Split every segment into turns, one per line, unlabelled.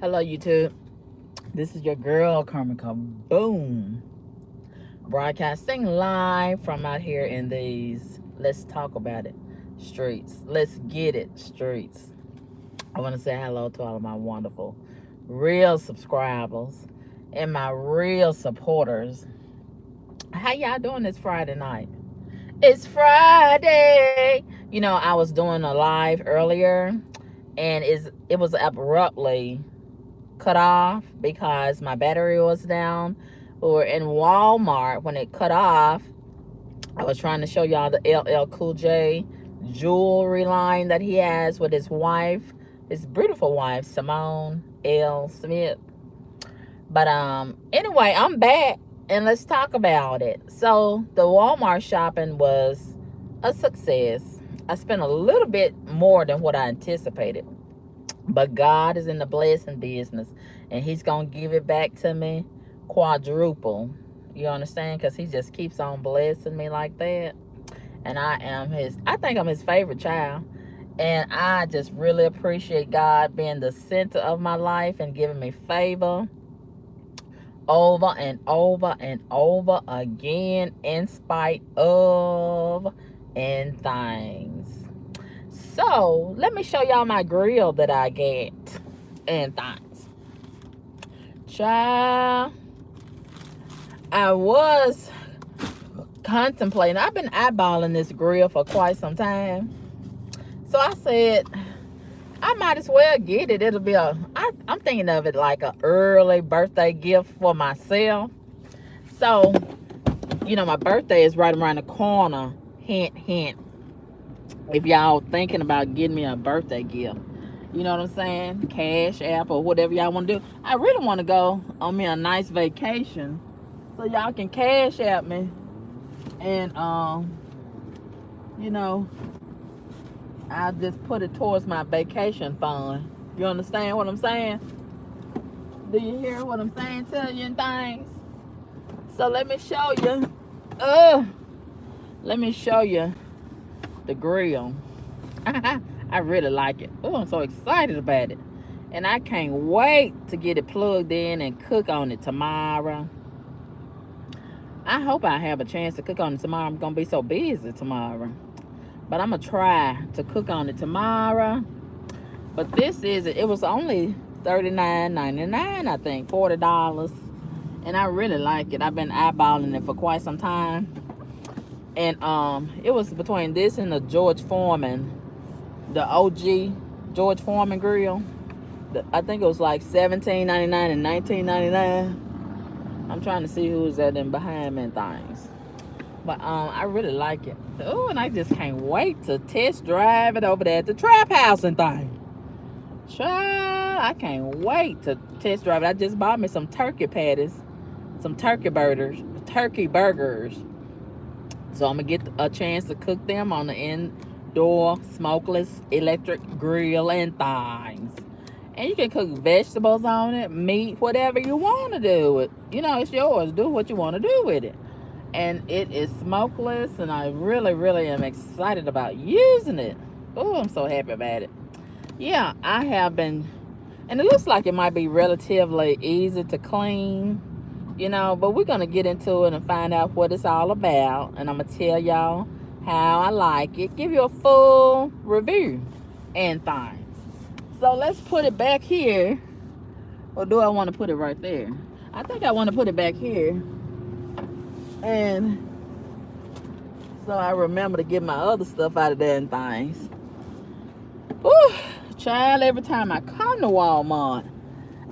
Hello, YouTube. This is your girl, Karmika Boom, broadcasting live from out here in these let's talk about it streets. Let's get it streets. I want to say hello to all of my wonderful, real subscribers and my real supporters. How y'all doing this Friday night? It's Friday. I was doing a live earlier and it was abruptly cut off because my battery was down. We were in Walmart when it cut off. I was trying to show y'all the LL Cool J jewelry line that he has with his wife, his beautiful wife, Simone L. Smith. But anyway, I'm back and let's talk about it. So the Walmart shopping was a success. I spent a little bit more than what I anticipated. But God is in the blessing business, and He's going to give it back to me quadruple. You understand? Because He just keeps on blessing me like that. And I think I'm His favorite child. And I just really appreciate God being the center of my life and giving me favor over and over and over again in spite of and things. So let me show y'all my grill that I get and things. Child, I was contemplating. I've been eyeballing this grill for quite some time. So I said, I might as well get it. It'll be I'm thinking of it like an early birthday gift for myself. So, my birthday is right around the corner. Hint, hint. If y'all thinking about getting me a birthday gift, you know what I'm saying? Cash app or whatever y'all want to do. I really want to go on me a nice vacation, so y'all can cash app me, and I'll just put it towards my vacation fund. You understand what I'm saying? Do you hear what I'm saying to you and things? So let me show you. Let me show you the grill. I really like it. Oh, I'm so excited about it. And I can't wait to get it plugged in and cook on it tomorrow. I hope I have a chance to cook on it tomorrow. I'm going to be so busy tomorrow. But I'm going to try to cook on it tomorrow. But it was only $39.99, I think, $40. And I really like it. I've been eyeballing it for quite some time. And it was between this and the George Foreman, the OG George Foreman grill. I think it was like $17.99 and $19.99. I'm trying to see who's at them behind me and things. But I really like it. Oh, and I just can't wait to test drive it over there at the Trap House and things. Child, I can't wait to test drive it. I just bought me some turkey patties, some turkey burgers. So I'm gonna get a chance to cook them on the indoor smokeless electric grill and things. And you can cook vegetables on it, meat, whatever you want to do with. It's yours. Do what you want to do with it. And it is smokeless, and I really, really am excited about using it. Oh, I'm so happy about it. Yeah, I have been, and it looks like it might be relatively easy to clean, but we're going to get into it and find out what it's all about. And I'm going to tell y'all how I like it, give you a full review and things. So let's put it back here. Or do I want to put it right there? I think I want to put it back here. And so I remember to get my other stuff out of there and things. Whew, child, every time I come to Walmart,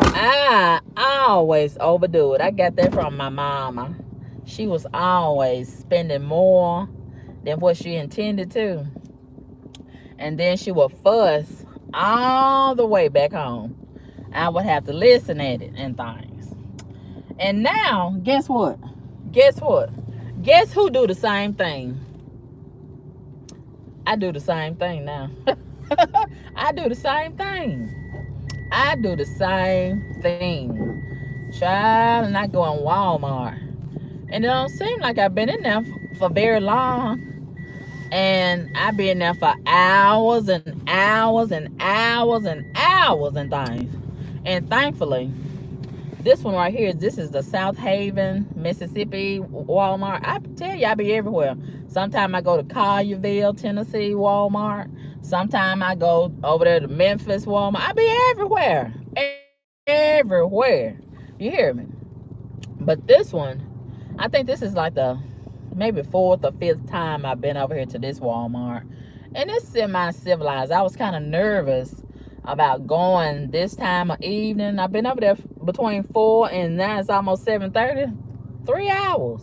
I always overdo it. I got that from my mama. She was always spending more than what she intended to. And then she would fuss all the way back home. I would have to listen at it and things. And now, guess what? Guess who do the same thing? I do the same thing now. I do the same thing. Child, and I go in Walmart. And it don't seem like I've been in there for very long. And I've been there for hours and hours and hours and hours and things. And thankfully, this one right here, this is the South Haven, Mississippi Walmart. I tell you, I be everywhere. Sometimes I go to Collierville, Tennessee Walmart. Sometimes I go over there to Memphis Walmart. I be everywhere. Everywhere. You hear me? But this one, I think this is like the maybe fourth or fifth time I've been over here to this Walmart. And it's semi-civilized. I was kind of nervous about going this time of evening. I've been over there between 4 and now it's almost 7:30. 3 hours.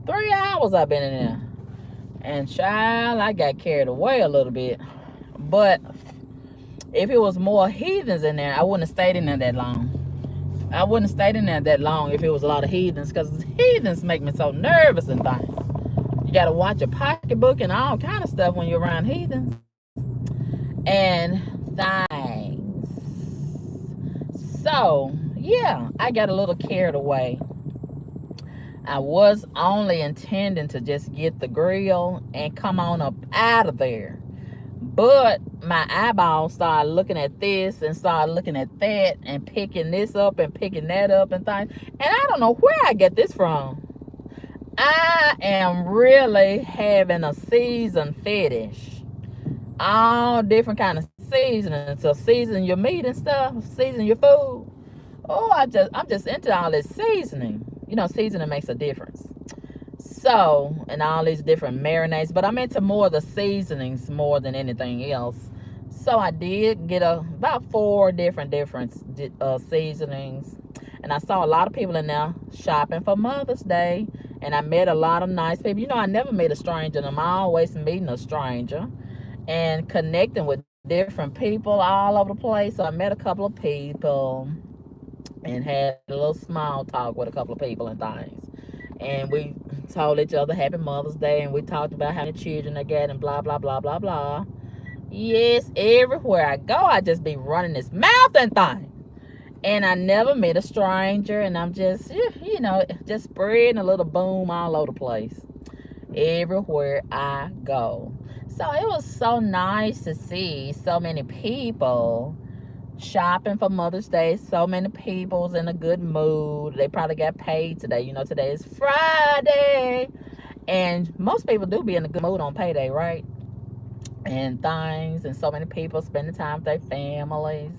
3 hours I've been in there. And child, I got carried away a little bit. But if it was more heathens in there, I wouldn't have stayed in there that long. I wouldn't have stayed in there that long if it was a lot of heathens, because heathens make me so nervous and things. You got to watch your pocketbook and all kind of stuff when you're around heathens. And things. So, yeah, I got a little carried away. I was only intending to just get the grill and come on up out of there. But my eyeballs started looking at this and started looking at that and picking this up and picking that up and things. And I don't know where I get this from. I am really having a season fetish. All different kind of seasonings. So season your meat and stuff, season your food. Oh, I'm just into all this seasoning. You know, seasoning makes a difference. So, and all these different marinades, but I'm into more of the seasonings more than anything else. So I did get about 4 different seasonings, and I saw a lot of people in there shopping for Mother's Day, and I met a lot of nice people. You know, I never meet a stranger, and I'm always meeting a stranger and connecting with different people all over the place. So I met a couple of people and had a little small talk with a couple of people and things. And we told each other Happy Mother's Day, and we talked about how many children I got and blah, blah, blah, blah, blah. Yes, everywhere I go, I just be running this mouth and thing. And I never met a stranger, and I'm just, you know, just spreading a little boom all over the place. Everywhere I go. So it was so nice to see so many people shopping for Mother's Day. So many people's in a good mood. They probably got paid today. You know, today is Friday. And most people do be in a good mood on payday, right? And things. And so many people spending time with their families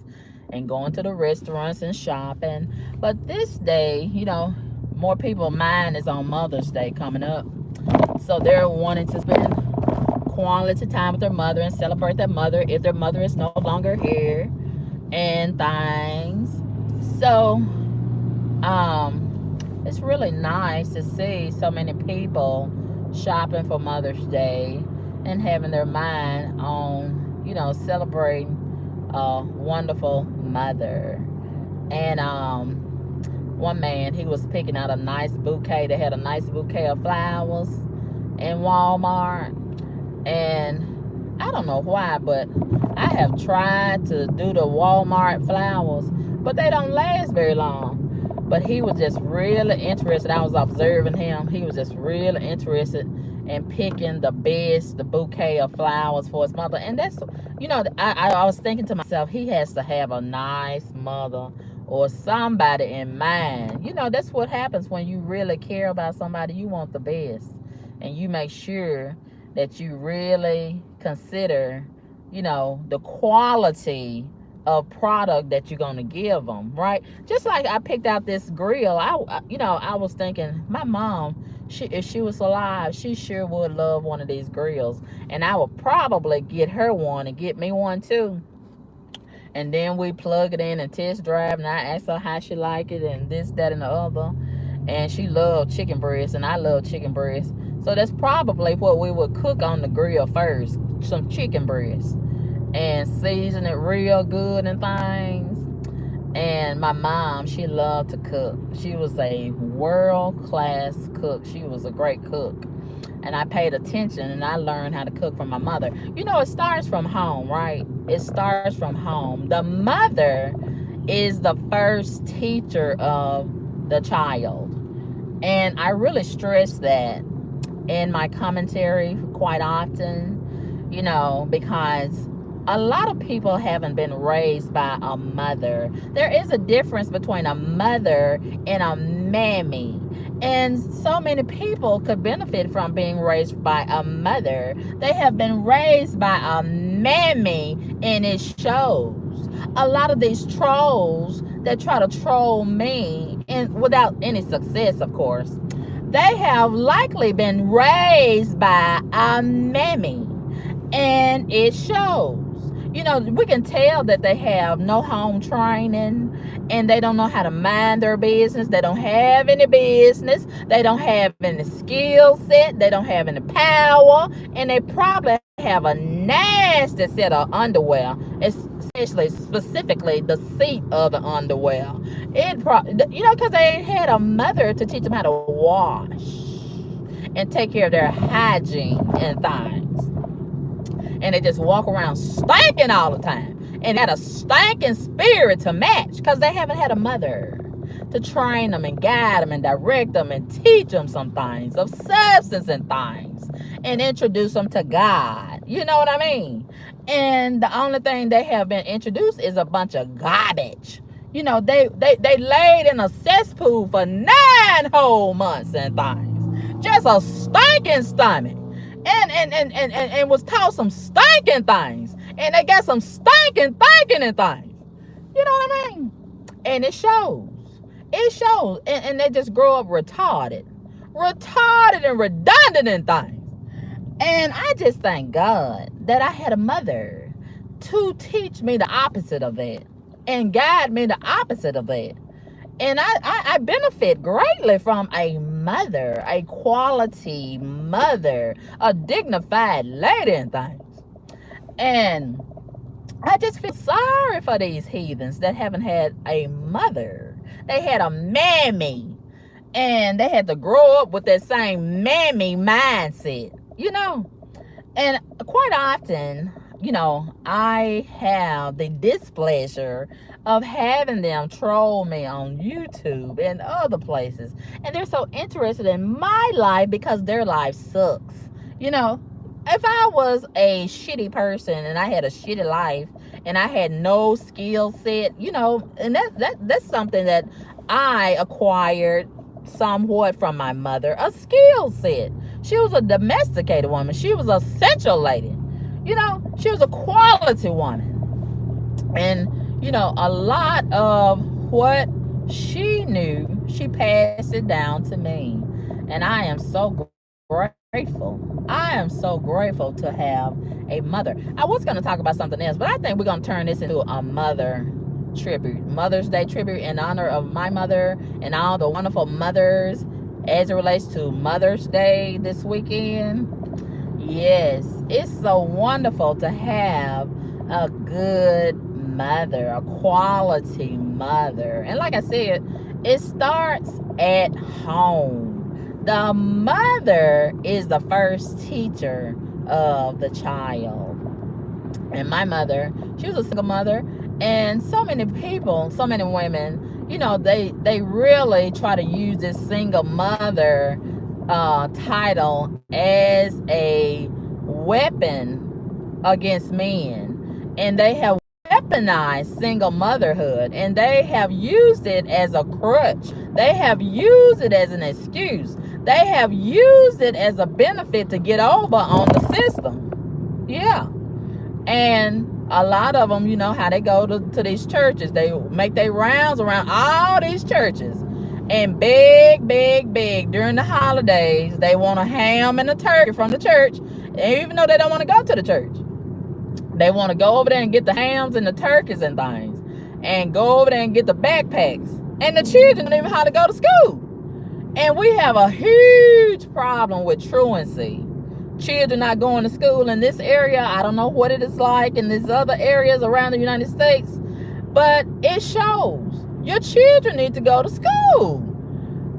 and going to the restaurants and shopping. But this day, you know, more people, mine is on Mother's Day coming up. So they're wanting to spend quality time with their mother and celebrate their mother if their mother is no longer here and things. So it's really nice to see so many people shopping for Mother's Day and having their mind on, you know, celebrating a wonderful mother. And one man, he was picking out a nice bouquet. They had a nice bouquet of flowers in Walmart. And I don't know why, but I have tried to do the Walmart flowers, but they don't last very long. But he was just really interested. I was observing him. He was just really interested in picking the bouquet of flowers for his mother. And that's, you know, I was thinking to myself, he has to have a nice mother or somebody in mind. You know, that's what happens when you really care about somebody. You want the best. And you make sure that you really consider, you know, the quality of product that you're going to give them, right? Just like I picked out this grill. I was thinking, my mom, if she was alive, she sure would love one of these grills. And I would probably get her one and get me one too. And then we plug it in and test drive, and I asked her how she like it and this, that, and the other. And she loved chicken breast, and I love chicken breast. So that's probably what we would cook on the grill first, some chicken breast, and season it real good and things. And my mom, she loved to cook. She was a world-class cook. She was a great cook. And I paid attention, and I learned how to cook from my mother. You know, it starts from home, right? It starts from home. The mother is the first teacher of the child. And I really stress that in my commentary quite often, you know, because a lot of people haven't been raised by a mother. There is a difference between a mother and a mammy. And so many people could benefit from being raised by a mother. They have been raised by a mammy, and it shows. A lot of these trolls that try to troll me, and without any success, of course, they have likely been raised by a mammy, and it shows. You know, we can tell that they have no home training, and they don't know how to mind their business. They don't have any business. They don't have any skill set. They don't have any power, and they probably have a nasty set of underwear, especially specifically the seat of the underwear. Because they ain't had a mother to teach them how to wash and take care of their hygiene and things. And they just walk around stinking all the time. And had a stinking spirit to match because they haven't had a mother to train them and guide them and direct them and teach them some things of substance and things and introduce them to God. You know what I mean? And the only thing they have been introduced is a bunch of garbage. You know, they laid in a cesspool for 9 whole months and things. Just a stinking stomach. And was taught some stinking things. And they got some stinking thinking and things. You know what I mean? And it shows. It shows. And they just grow up retarded. Retarded and redundant and things. And I just thank God that I had a mother to teach me the opposite of that. And guide me the opposite of that. And I benefit greatly from a mother, a quality mother, a dignified lady and things. And I just feel sorry for these heathens that haven't had a mother. They had a mammy. And they had to grow up with that same mammy mindset, you know. And quite often, you know, I have the displeasure of having them troll me on YouTube and other places. And they're so interested in my life because their life sucks. You know, if I was a shitty person and I had a shitty life and I had no skill set, you know, and that's something that I acquired somewhat from my mother, a skill set. She was a domesticated woman. She was a central lady. You know, she was a quality woman. And, you know, a lot of what she knew, she passed it down to me. And I am so grateful. I am so grateful to have a mother. I was going to talk about something else, but I think we're going to turn this into a mother tribute. Mother's Day tribute in honor of my mother and all the wonderful mothers as it relates to Mother's Day this weekend. Yes, it's so wonderful to have a good mother, a quality mother. And like I said, it starts at home. The mother is the first teacher of the child. And my mother, she was a single mother. And so many people, so many women, you know, they really try to use this single mother title as a weapon against men. And they have weaponized single motherhood, and they have used it as a crutch. They have used it as an excuse. They have used it as a benefit to get over on the system. Yeah. And a lot of them, you know how they go to these churches. They make their rounds around all these churches. And big during the holidays, they want a ham and a turkey from the church, even though they don't want to go to the church. They want to go over there and get the hams and the turkeys and things, and go over there and get the backpacks. And the children don't even know how to go to school. And we have a huge problem with truancy. Children not going to school in this area. I don't know what it is like in these other areas around the United States, but it shows. Your children need to go to school.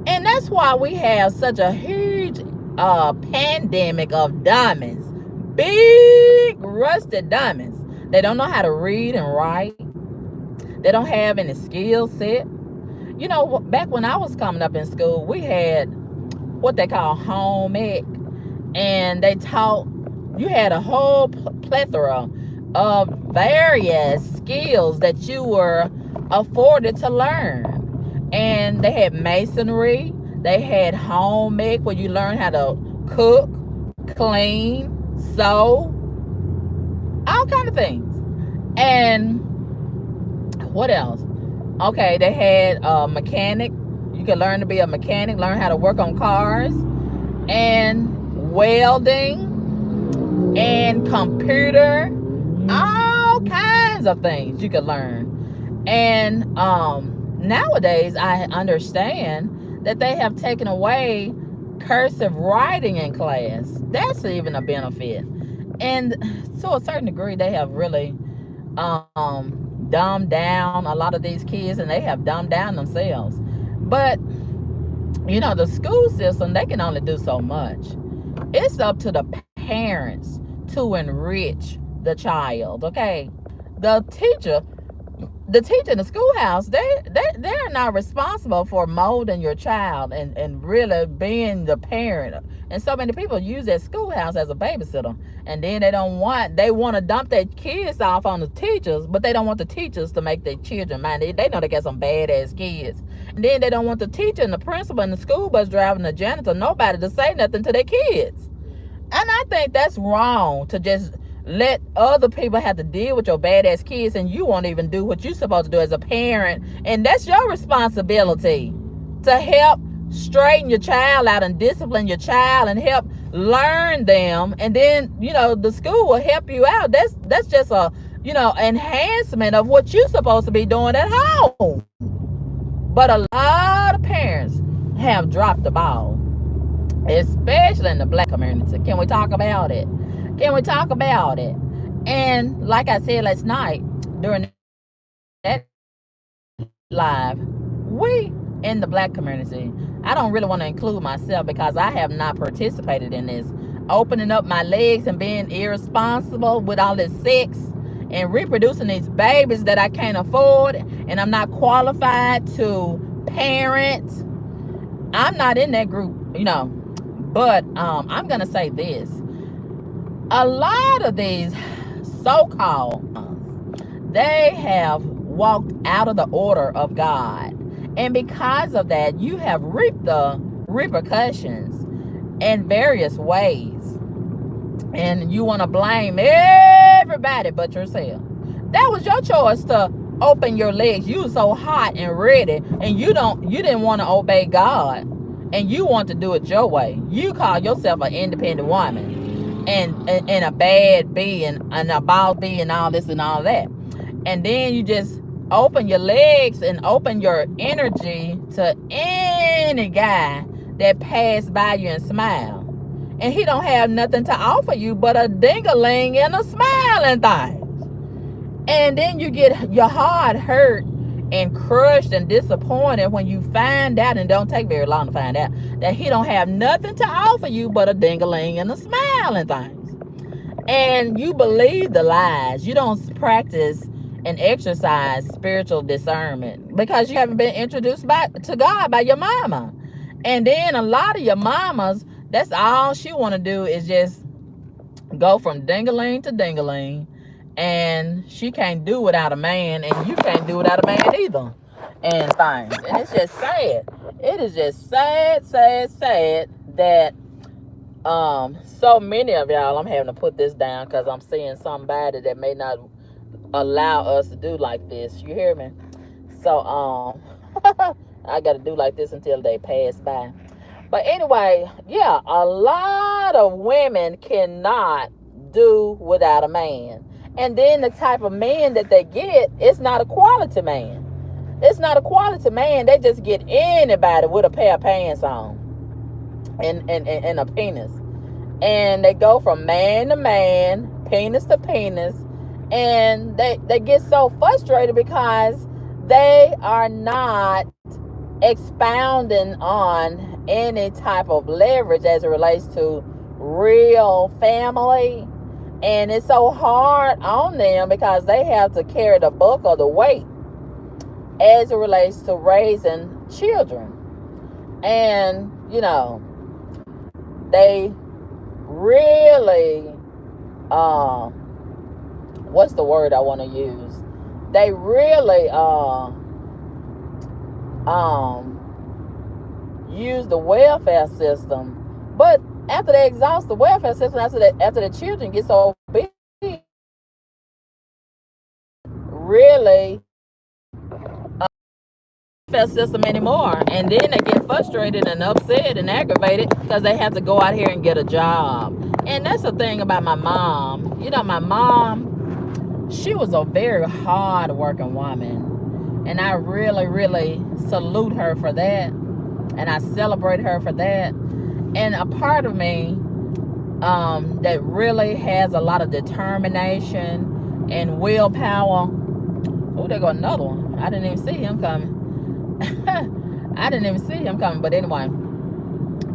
And that's why we have such a huge pandemic of diamonds. Big rusted diamonds. They don't know how to read and write. They don't have any skill set. You know, back when I was coming up in school, we had what they call home ec. And they taught, you had a whole plethora of various skills that you were afforded to learn. And they had masonry, they had home ec where you learn how to cook, clean, sew, all kind of things. And what else? Okay, they had a mechanic. You could learn to be a mechanic, learn how to work on cars, and welding, and computer, all kinds of things you could learn. And nowadays I understand that they have taken away cursive writing in class. That's even a benefit. And to a certain degree, they have really dumbed down a lot of these kids, and they have dumbed down themselves. But the school system, they can only do so much. It's up to the parents to enrich the child. Okay, the teacher in the schoolhouse, they're not responsible for molding your child and really being the parent. And so many people use that schoolhouse as a babysitter, and then they want to dump their kids off on the teachers, but they don't want the teachers to make their children mind. They know they got some badass kids, and then they don't want the teacher and the principal and the school bus driver and the janitor, nobody, to say nothing to their kids. And I think that's wrong, to just let other people have to deal with your badass kids, and you won't even do what you're supposed to do as a parent. And that's your responsibility, to help straighten your child out and discipline your child and help learn them. And then the school will help you out. That's just a enhancement of what you're supposed to be doing at home. But a lot of parents have dropped the ball, especially in the black community. Can we talk about it? And like I said last night during that live, we in the black community, I don't really want to include myself because I have not participated in this, opening up my legs and being irresponsible with all this sex and reproducing these babies that I can't afford, and I'm not qualified to parent. I'm not in that group, but I'm gonna say this: a lot of these so-called, they have walked out of the order of God, and because of that, you have reaped the repercussions in various ways, and you want to blame everybody but yourself. That was your choice to open your legs. You were so hot and ready, and you didn't want to obey God, and you want to do it your way. You call yourself an independent woman and a bad bee and a ball bee and all this and all that, and then you just open your legs and open your energy to any guy that pass by you and smile, and he don't have nothing to offer you but a ding-a-ling and a smiling thing. And then you get your heart hurt and crushed and disappointed when you find out, and it don't take very long to find out, that he don't have nothing to offer you but a ding-a-ling and a smiling things. And you believe the lies. You don't practice and exercise spiritual discernment because you haven't been introduced to God by your mama. And then a lot of your mamas, that's all she want to do is just go from ding-a-ling to ding-a-ling, and she can't do without a man, and you can't do without a man either, and things. And it's just sad. It is just sad that so many of y'all, I'm having to put this down because I'm seeing somebody that may not allow us to do like this. You hear me? So I gotta do like this until they pass by. But anyway, yeah, a lot of women cannot do without a man. And then the type of man that they get is not a quality man. It's not a quality man. They just get anybody with a pair of pants on and a penis. And they go from man to man, penis to penis. And they get so frustrated because they are not expounding on any type of leverage as it relates to real family. And it's so hard on them because they have to carry the bulk of the weight as it relates to raising children. And they really what's the word I want to use? They really use the welfare system, but after they exhaust the welfare system, after the children get so big, really system anymore, and then they get frustrated and upset and aggravated because they have to go out here and get a job. And that's the thing about my mom. My mom, she was a very hard working woman, and I really, really salute her for that, and I celebrate her for that. And a part of me that really has a lot of determination and willpower. Oh, there go another one. I didn't even see him coming. I didn't even see him coming. But anyway,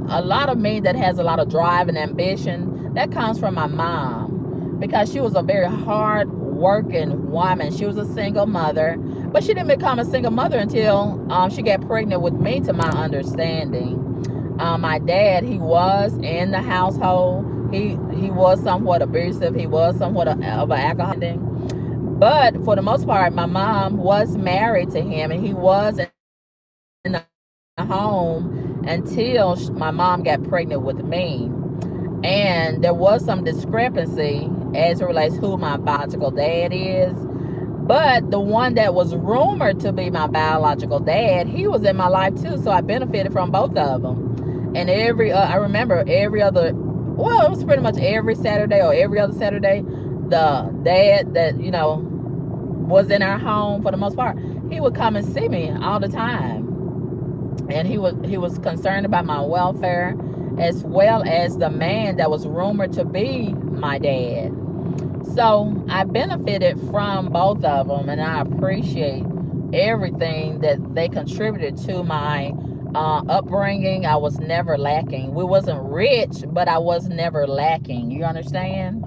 a lot of me that has a lot of drive and ambition, that comes from my mom, because she was a very hard working woman. She was a single mother, but she didn't become a single mother until she got pregnant with me, to my understanding. My dad, he was in the household. He was somewhat abusive. He was somewhat of an alcoholic. But for the most part, my mom was married to him, and he was in the home until my mom got pregnant with me. And there was some discrepancy as it relates who my biological dad is. But the one that was rumored to be my biological dad, he was in my life too, so I benefited from both of them. And I remember every other, well, it was pretty much every Saturday or every other Saturday, the dad that, was in our home for the most part, he would come and see me all the time. And he was concerned about my welfare, as well as the man that was rumored to be my dad. So I benefited from both of them, and I appreciate everything that they contributed to my upbringing. I was never lacking. We wasn't rich, but I was never lacking. You understand?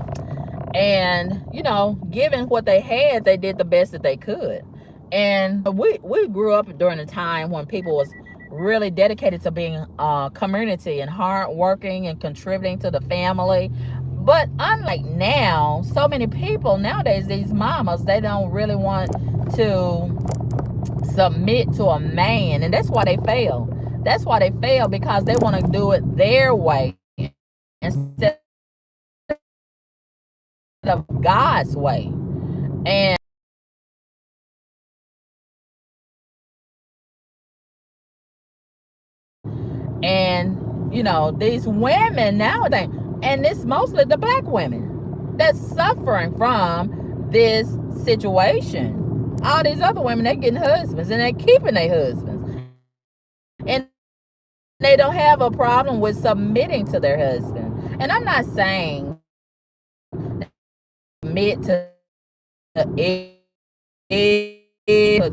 And given what they had, they did the best that they could. And we grew up during a time when people was really dedicated to being community and hard working and contributing to the family. But unlike now, so many people nowadays, these mamas, they don't really want to submit to a man, and that's why they fail. That's why they fail, because they want to do it their way instead of God's way. And these women nowadays, and it's mostly the black women that's suffering from this situation. All these other women, they're getting husbands, and they're keeping their husbands, and they don't have a problem with submitting to their husband. And I'm not saying submit to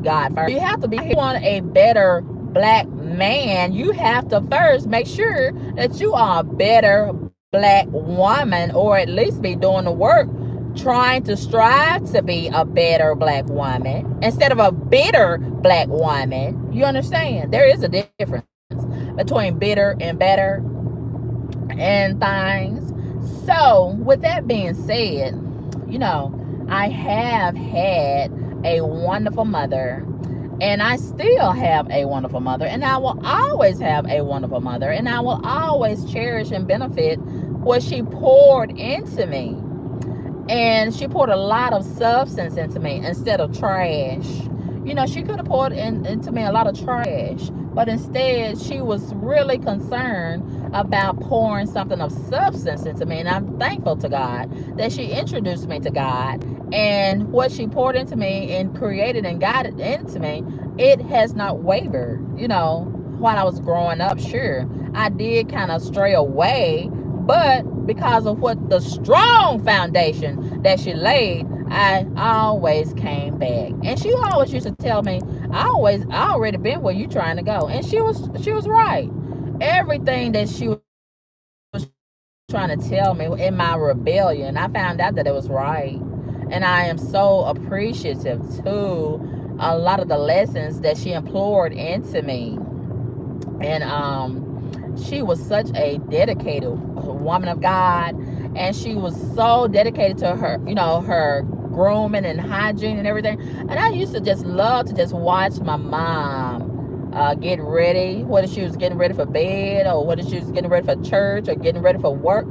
God first. You have to be, if you want a better black man, you have to first make sure that you are a better black woman, or at least be doing the work trying to strive to be a better black woman instead of a bitter black woman. You understand? There is a difference between bitter and better and things. So with that being said, I have had a wonderful mother, and I still have a wonderful mother, and I will always have a wonderful mother, and I will always cherish and benefit what she poured into me. And she poured a lot of substance into me instead of trash. She could have poured into me a lot of trash, but instead she was really concerned about pouring something of substance into me. And I'm thankful to God that she introduced me to God, and what she poured into me and created and guided into me, it has not wavered. While I was growing up, sure, I did kind of stray away, but because of what the strong foundation that she laid, I always came back. And she always used to tell me, I already been where you trying to go. And she was right. Everything that she was trying to tell me in my rebellion, I found out that it was right. And I am so appreciative to a lot of the lessons that she implored into me. And she was such a dedicated woman of God, and she was so dedicated to her, her grooming and hygiene and everything. And I used to just love to just watch my mom get ready, whether she was getting ready for bed or whether she was getting ready for church or getting ready for work.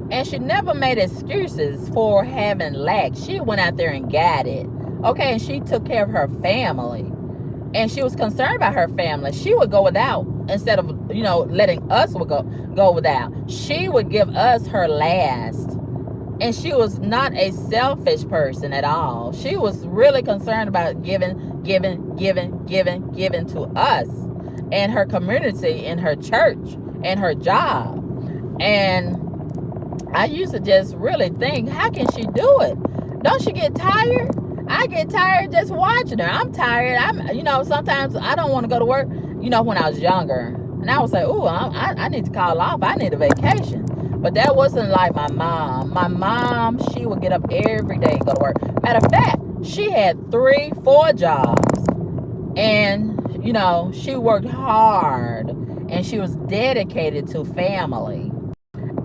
And she never made excuses for having lack. She went out there and got it. Okay, and she took care of her family. And she was concerned about her family. She would go without instead of, letting us go without. She would give us her last. And she was not a selfish person at all. She was really concerned about giving to us and her community and her church and her job. And I used to just really think, how can she do it? Don't she get tired? I get tired just watching her. I'm tired. Sometimes I don't want to go to work, when I was younger. And I would say, oh, I need to call off. I need a vacation. But that wasn't like my mom. My mom, she would get up every day and go to work. Matter of fact, she had 3-4 jobs. And, she worked hard. And she was dedicated to family.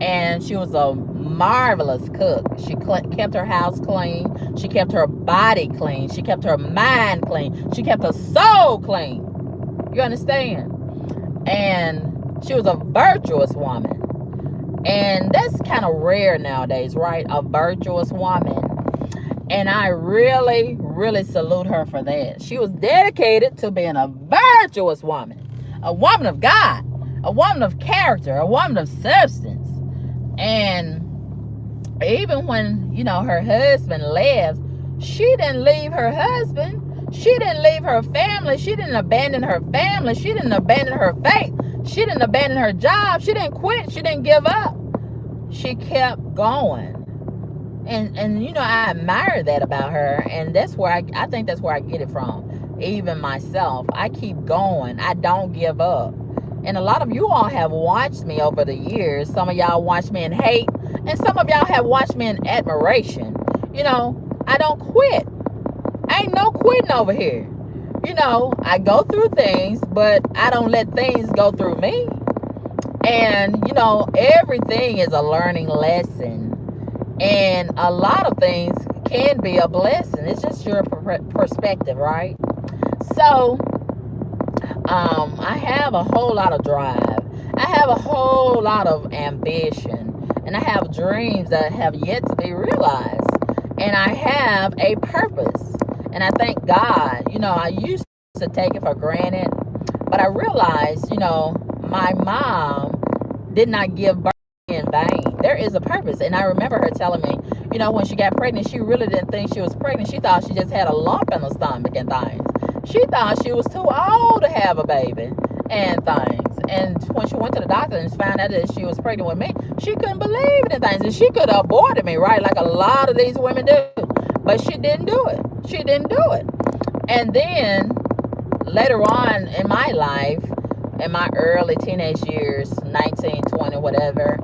And she was a marvelous cook. She kept her house clean. She kept her body clean. She kept her mind clean. She kept her soul clean. You understand? And she was a virtuous woman. And that's kind of rare nowadays, right? A virtuous woman. And I really, really salute her for that. She was dedicated to being a virtuous woman. A woman of God. A woman of character. A woman of substance. And even when, her husband left, she didn't leave her husband. She didn't leave her family. She didn't abandon her family. She didn't abandon her faith. She didn't abandon her job. She didn't quit. She didn't give up. She kept going. And I admire that about her. And that's where I think that's where I get it from. Even myself. I keep going. I don't give up. And a lot of you all have watched me over the years. Some of y'all watch me in hate. And some of y'all have watched me in admiration. I don't quit. Ain't no quitting over here. I go through things, but I don't let things go through me. And, everything is a learning lesson. And a lot of things can be a blessing. It's just your perspective, right? So, I have a whole lot of drive. I have a whole lot of ambition. And I have dreams that have yet to be realized. And I have a purpose. And I thank God. I used to take it for granted. But I realized, my mom did not give birth in vain. There is a purpose. And I remember her telling me, when she got pregnant, she really didn't think she was pregnant. She thought she just had a lump in her stomach and things. She thought she was too old to have a baby and things. And when she went to the doctor and found out that she was pregnant with me, she couldn't believe it and things. And she could have aborted me, right? Like a lot of these women do. But she didn't do it. She didn't do it. And then later on in my life, in my early teenage years, 19, 20, whatever,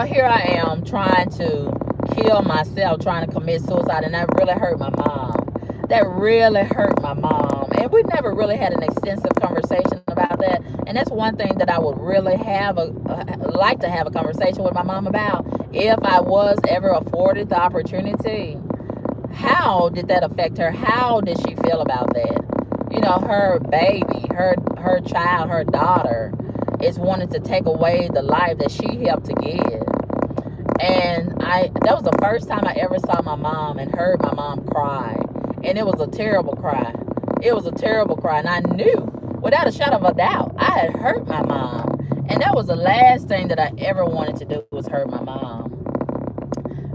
here I am trying to kill myself, trying to commit suicide. And that really hurt my mom. That really hurt my mom. And we never really had an extensive conversation about that. And that's one thing that I would really like to have a conversation with my mom about. If I was ever afforded the opportunity, how did that affect her? How did she feel about that? Her baby, her child, her daughter is wanting to take away the life that she helped to give. And that was the first time I ever saw my mom and heard my mom cry. And it was a terrible cry. It was a terrible cry. And I knew, without a shadow of a doubt, I had hurt my mom. And that was the last thing that I ever wanted to do, was hurt my mom.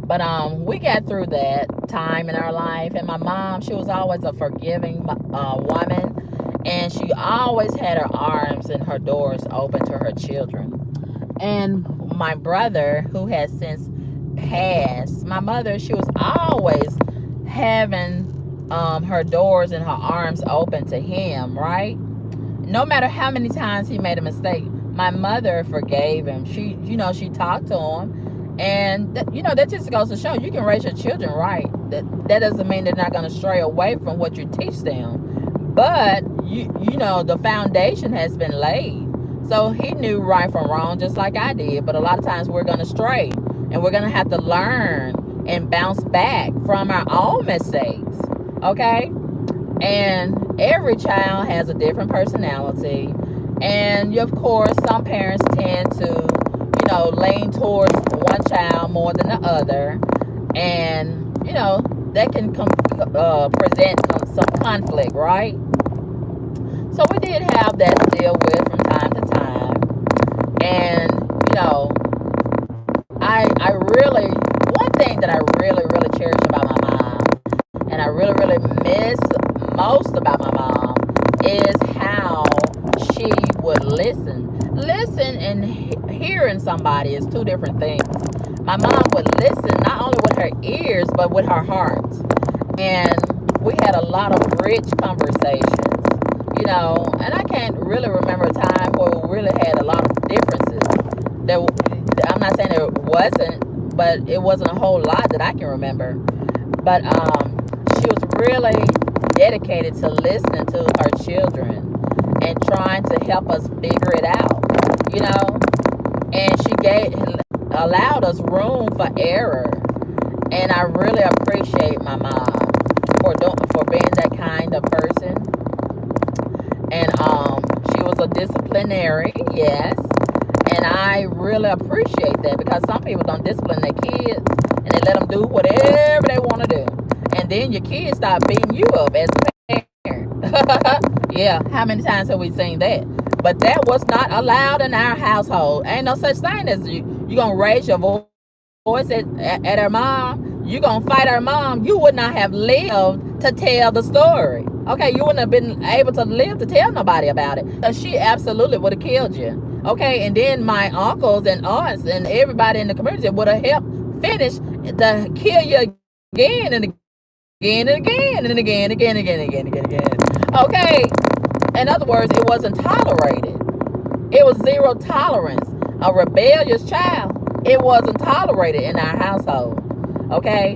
But we got through that time in our life. And my mom, she was always a forgiving woman. And she always had her arms and her doors open to her children. And my brother, who has since passed, my mother, she was always having her doors and her arms open to him, right? No matter how many times he made a mistake, my mother forgave him. She talked to him. And, that just goes to show you can raise your children right. That doesn't mean they're not going to stray away from what you teach them. But, the foundation has been laid. So he knew right from wrong just like I did. But a lot of times we're going to stray. And we're going to have to learn, and bounce back from our own mistakes. Okay? And every child has a different personality. And of course, some parents tend to, lean towards one child more than the other. And, that can present some conflict, right? So we did have that to deal with from time to time. And, I really, one thing that I really, really cherish about my mom, and I really, really miss most about my mom, is how she would listen. Listen and hearing somebody is two different things. My mom would listen not only with her ears, but with her heart. And we had a lot of rich conversations, and I can't really remember a time where we really had a lot of differences. I'm not saying there wasn't, but it wasn't a whole lot that I can remember. But she was really dedicated to listening to her children and trying to help us figure it out, and she allowed us room for error. And I really appreciate my mom for being that kind of person. And she was a disciplinary, yes. And I really appreciate that, because some people don't discipline their kids and they let them do whatever they want to do. And then your kids start beating you up as a parent. Yeah, how many times have we seen that? But that was not allowed in our household. Ain't no such thing as you going to raise your voice at her mom. You going to fight her mom. You would not have lived to tell the story. Okay, you wouldn't have been able to live to tell nobody about it. She absolutely would have killed you. Okay, and then my uncles and aunts and everybody in the community would have helped finish to kill you again and again and again and again and again and again and again and again. Okay, in other words, it wasn't tolerated. It was zero tolerance. A rebellious child, it wasn't tolerated in our household. Okay,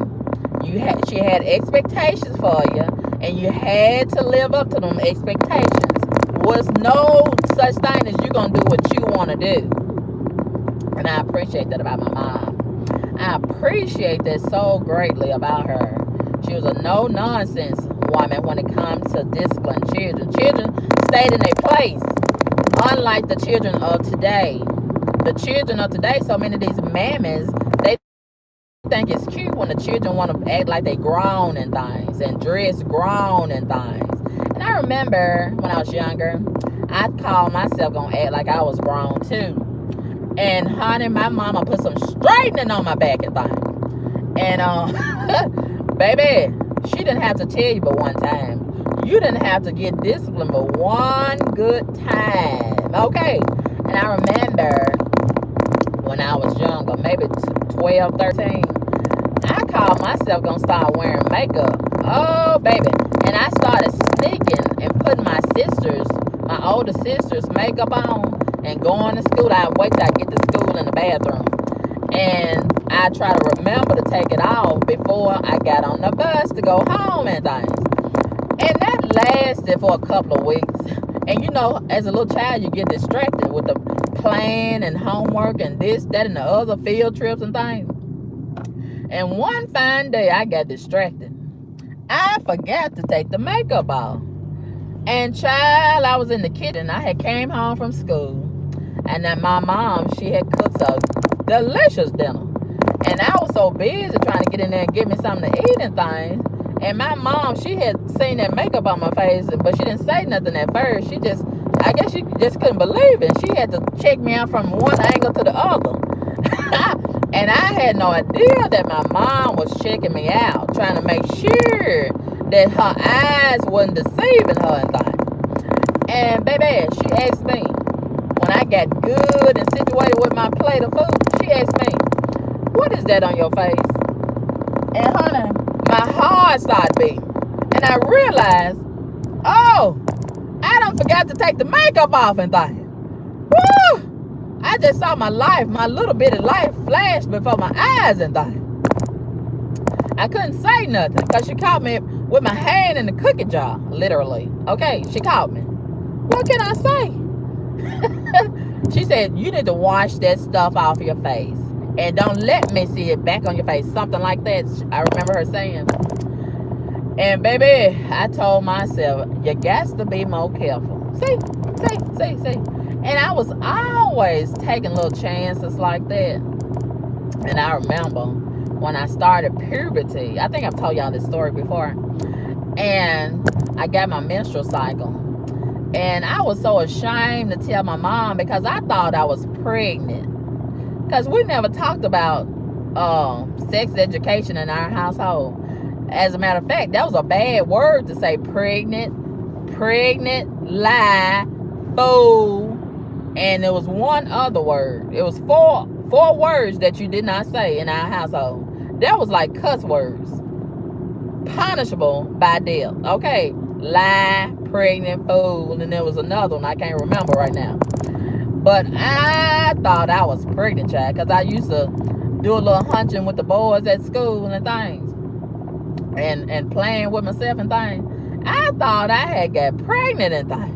she had expectations for you, and you had to live up to them expectations. Was no such thing as you gonna do what you want to do. And I appreciate that about my mom. I appreciate that so greatly about her. She was a no-nonsense woman when it comes to discipline children. Children stayed in their place, unlike the children of today. The children of today, so many of these mammies, they think it's cute when the children want to act like they grown and things and dress grown and things. And I remember when I was younger, I'd call myself gonna act like I was grown too. And honey, my mama put some straightening on my back and things. And baby, she didn't have to tell you but one time. You didn't have to get disciplined but one good time. Okay. And I remember when I was younger, maybe 12, 13, I called myself gonna start wearing makeup. Oh, baby. And I started sneaking and putting my older sisters' makeup on and going to school. I'd wait till I get to school in the bathroom. And I try to remember to take it off before I got on the bus to go home and things. And that lasted for a couple of weeks. And as a little child, you get distracted with the plan and homework and this, that, and the other field trips and things. And one fine day, I got distracted. I forgot to take the makeup off. And child, I was in the kitchen. I had came home from school. And then my mom, she had cooked a delicious dinner. And I was so busy trying to get in there and get me something to eat and things. And my mom, she had seen that makeup on my face, but she didn't say nothing at first. I guess she just couldn't believe it. She had to check me out from one angle to the other. And I had no idea that my mom was checking me out, trying to make sure that her eyes wasn't deceiving her and things. And baby, she asked me, when I got good and situated with my plate of food, she asked me, "What is that on your face?" And honey, my heart started beating. And I realized, oh, I done forgot to take the makeup off and things. Woo! I just saw my little bit of life flash before my eyes and things. I couldn't say nothing because she caught me with my hand in the cookie jar, literally. Okay, she caught me. What can I say? She said, "You need to wash that stuff off your face." And don't let me see it back on your face. Something like that. I remember her saying. And baby, I told myself, you got to be more careful. See. And I was always taking little chances like that. And I remember when I started puberty, I think I've told y'all this story before. And I got my menstrual cycle. And I was so ashamed to tell my mom because I thought I was pregnant. Because we never talked about sex education in our household. As a matter of fact, that was a bad word to say pregnant, lie, fool, and there was one other word. It was four words that you did not say in our household. That was like cuss words. Punishable by death. Okay. Lie, pregnant, fool, and there was another one I can't remember right now. But I thought I was pregnant, child, because I used to do a little hunching with the boys at school and things. And playing with myself and things. I thought I had got pregnant and things.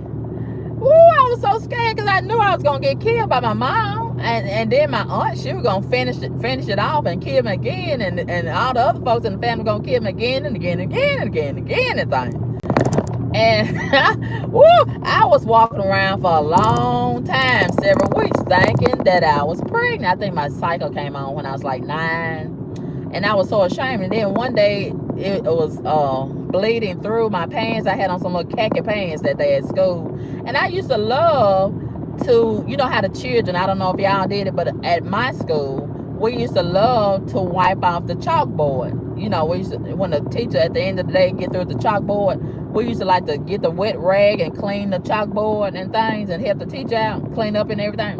Ooh, I was so scared because I knew I was going to get killed by my mom. And then my aunt, she was going to finish it off and kill me again. And all the other folks in the family going to kill me again and again and things. And woo, I was walking around for a long time, several weeks, thinking that I was pregnant. I think my cycle came on when I was like 9. And I was so ashamed. And then one day, it was bleeding through my pants. I had on some little khaki pants that day at school. And I used to love to, you know how the children, I don't know if y'all did it, but at my school, we used to love to wipe off the chalkboard. You know, when the teacher at the end of the day get through the chalkboard, we used to like to get the wet rag and clean the chalkboard and things and help the teacher out, clean up and everything.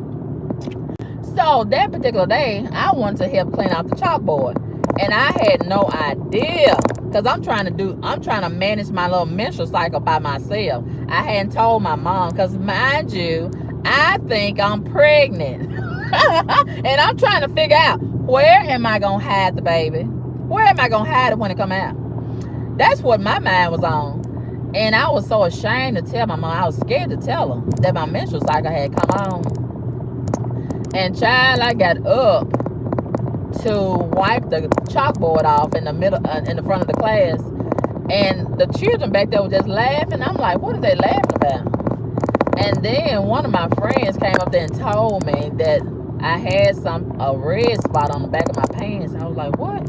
So that particular day, I wanted to help clean out the chalkboard. And I had no idea, because I'm trying to manage my little menstrual cycle by myself. I hadn't told my mom, because mind you, I think I'm pregnant. And I'm trying to figure out, where am I going to hide the baby? Where am I going to hide it when it come out? That's what my mind was on. And I was so ashamed to tell my mom. I was scared to tell her that my menstrual cycle had come on. And child, I got up to wipe the chalkboard off in the middle, in the front of the class, and the children back there were just laughing. I'm like, what are they laughing about? And then one of my friends came up there and told me that I had a red spot on the back of my pants. I was like, what?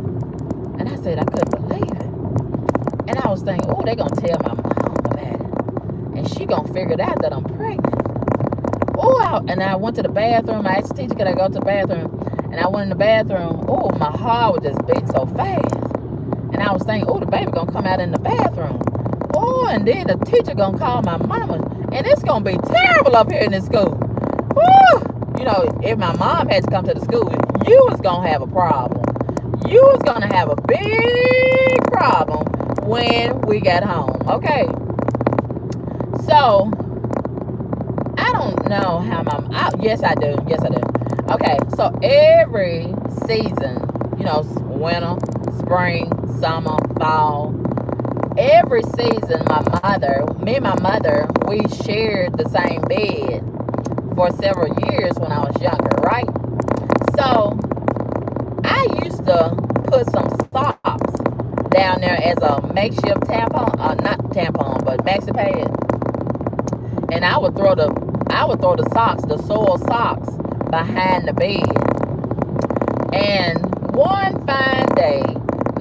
And I said I couldn't believe it. And I was thinking, oh, they're gonna tell my mom about it, and she gonna figure it out that I'm pregnant. Oh, and I went to the bathroom. I asked the teacher, could I go to the bathroom? And I went in the bathroom. Oh, my heart was just beating so fast. And I was thinking, oh, the baby gonna come out in the bathroom. Oh, and then the teacher gonna call my mama. And it's gonna be terrible up here in this school. Woo! You know, if my mom had to come to the school, you was gonna have a problem. You was gonna have a big problem when we got home. Okay. So, I don't know how yes, I do. Okay, so every season, you know, winter, spring, summer, fall, every season me and my mother, we shared the same bed for several years when I was younger, right? So I used to put some socks down there as a makeshift tampon, not tampon, but maxi pad. And I would throw the socks, the soiled socks, behind the bed. And one fine day,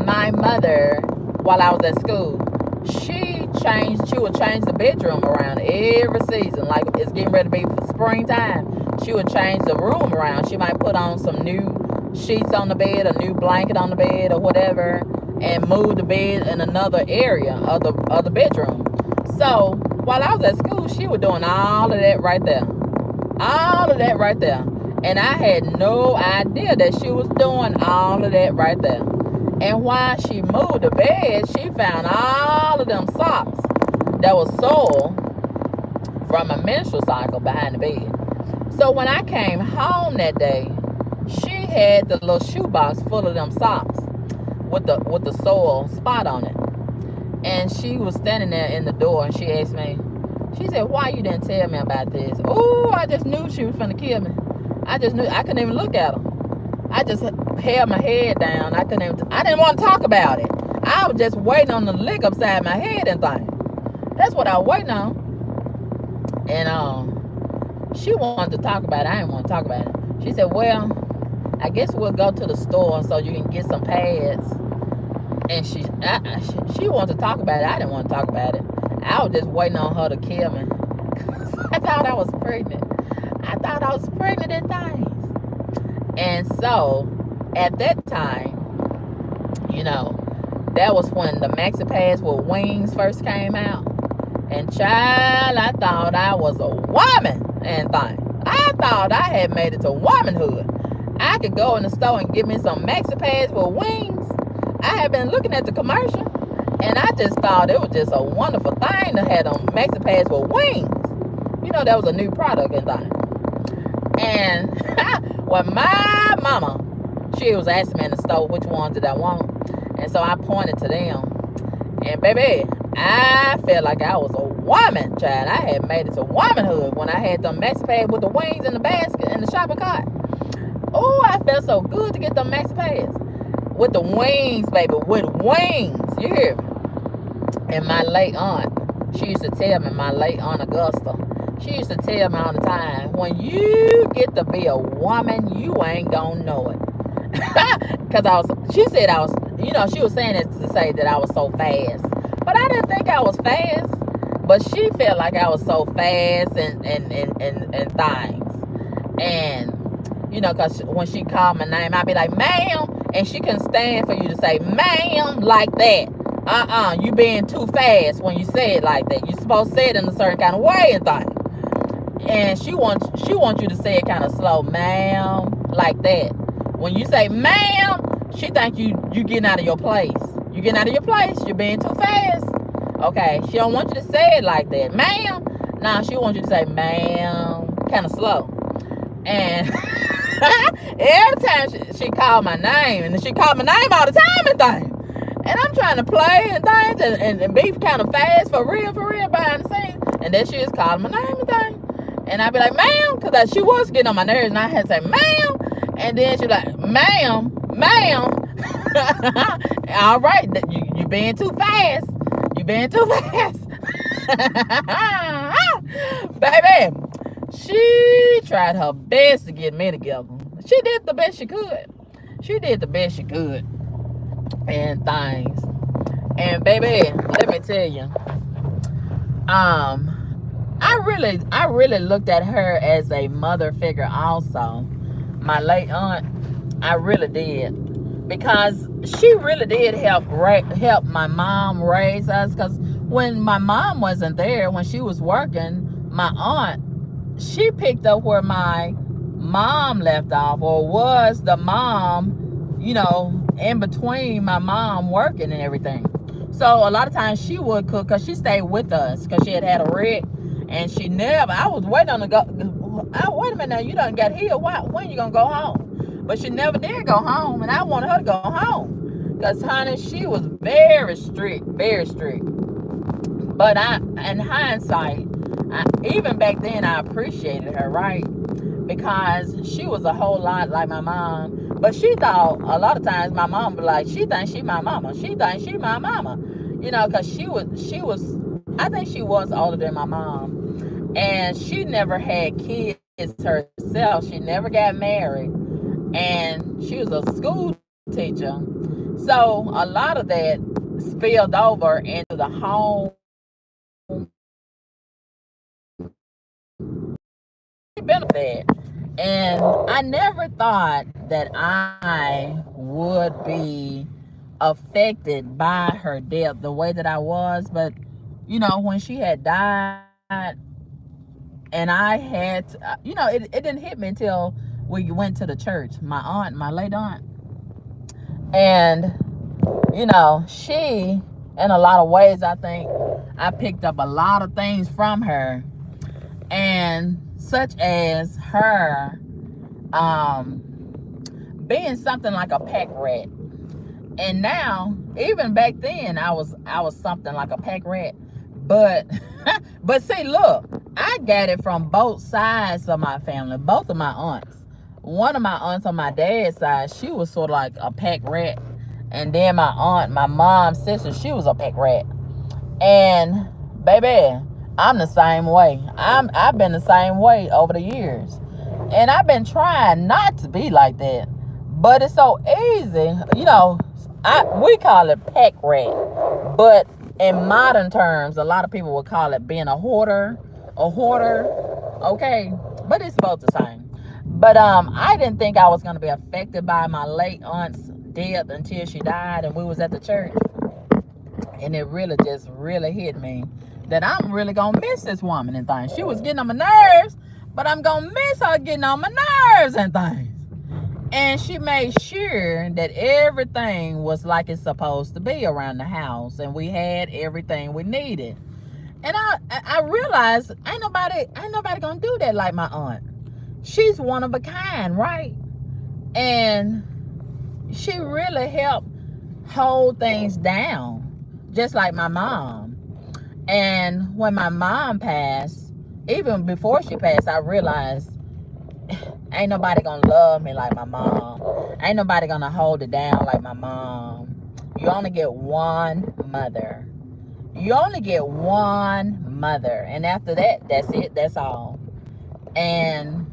my mother, while I was at school, she would change the bedroom around every season. Like it's getting ready to be springtime, she would change the room around. She might put on some new sheets on the bed, a new blanket on the bed or whatever, and move the bed in another area of the bedroom. So while I was at school, she was doing all of that right there. And I had no idea that she was doing all of that right there. And while she moved the bed, she found all of them socks that was soiled from a menstrual cycle behind the bed. So when I came home that day, she had the little shoebox full of them socks with the soil spot on it. And she was standing there in the door, and she asked me, she said, why you didn't tell me about this? Oh, I just knew she was finna kill me. I just knew. I couldn't even look at her. I just held my head down. I didn't want to talk about it. I was just waiting on the lick upside my head and thing. That's what I was waiting on. And she wanted to talk about it. I didn't want to talk about it. She said, well, I guess we'll go to the store so you can get some pads. And she wanted to talk about it. I didn't want to talk about it. I was just waiting on her to kill me. I thought I was pregnant. I thought I was pregnant at things. And so, at that time, that was when the maxi pads with wings first came out. And child, I thought I was a woman and things. I thought I had made it to womanhood. I could go in the store and get me some maxi pads with wings. I had been looking at the commercial, and I just thought it was just a wonderful thing to have them maxi pads with wings. That was a new product and thing. And when my mama, she was asking me in the store which ones did I want. And so I pointed to them. And baby, I felt like I was a woman, child. I had made it to womanhood when I had them maxi pads with the wings in the basket in the shopping cart. Oh, I felt so good to get them maxi pads. With the wings, baby, with wings. You hear me? And my late aunt, she used to tell me, my late aunt Augusta, she used to tell me all the time, when you get to be a woman, you ain't gonna know it. Because she said I was, she was saying it to say that I was so fast. But I didn't think I was fast. But she felt like I was so fast and things. And, because when she called my name, I'd be like, ma'am. And she couldn't stand for you to say, ma'am, like that. You being too fast when you say it like that. You're supposed to say it in a certain kind of way and things. And she wants you to say it kind of slow, ma'am, like that. When you say ma'am, she think you getting out of your place. You getting out of your place. You're being too fast. Okay, she don't want you to say it like that, ma'am. Nah, she wants you to say ma'am, kind of slow. And every time she called my name, and she called my name all the time and things. And I'm trying to play and things and be kind of fast for real behind the scenes. And then she just called my name and things. And I'd be like, ma'am, because she was getting on my nerves, and I had to say, ma'am. And then she'd be like, ma'am. All right, you being too fast. You being too fast. Baby, she tried her best to get me together. She did the best she could. And things. And baby, let me tell you, I really looked at her as a mother figure also. My late aunt, I really did. Because she really did help my mom raise us. Because when my mom wasn't there, when she was working, my aunt, she picked up where my mom left off, or was the mom, in between my mom working and everything. So a lot of times she would cook, because she stayed with us, because she had a wreck. And she never, I was waiting on to go, wait a minute now, you done got here, when you gonna go home? But she never did go home, and I wanted her to go home. Because, honey, she was very strict. But in hindsight, even back then, I appreciated her, right? Because she was a whole lot like my mom. But she thought, a lot of times, my mom was like, she thinks she my mama. She thinks she my mama. Because she was, I think she was older than my mom. And she never had kids herself. She never got married. And she was a school teacher. So a lot of that spilled over into the home. Benefit. And I never thought that I would be affected by her death the way that I was. But, when she had died, and I had, it didn't hit me until we went to the church. My late aunt. And, she, in a lot of ways, I think I picked up a lot of things from her. And such as her being something like a pack rat. And now, even back then, I was something like a pack rat. But but see, look, I got it from both sides of my family, both of my aunts. one of my aunts on my dad's side, she was sort of like a pack rat. And then my aunt, my mom's sister, she was a pack rat. And baby, I'm the same way. I've been the same way over the years. And I've been trying not to be like that. But it's so easy. We call it pack rat. But in modern terms, a lot of people would call it being a hoarder. A hoarder. Okay. But it's both the same. But I didn't think I was gonna be affected by my late aunt's death until she died and we was at the church. And it really hit me that I'm really gonna miss this woman and things. She was getting on my nerves, but I'm gonna miss her getting on my nerves and things. And she made sure that everything was like it's supposed to be around the house, and we had everything we needed. And I realized ain't nobody gonna do that like my aunt. She's one of a kind, right? And she really helped hold things down, just like my mom. And when my mom passed, even before she passed, I realized ain't nobody gonna love me like my mom. Ain't nobody gonna hold it down like my mom. You only get one mother. You only get one mother. And after that, that's it. That's all. And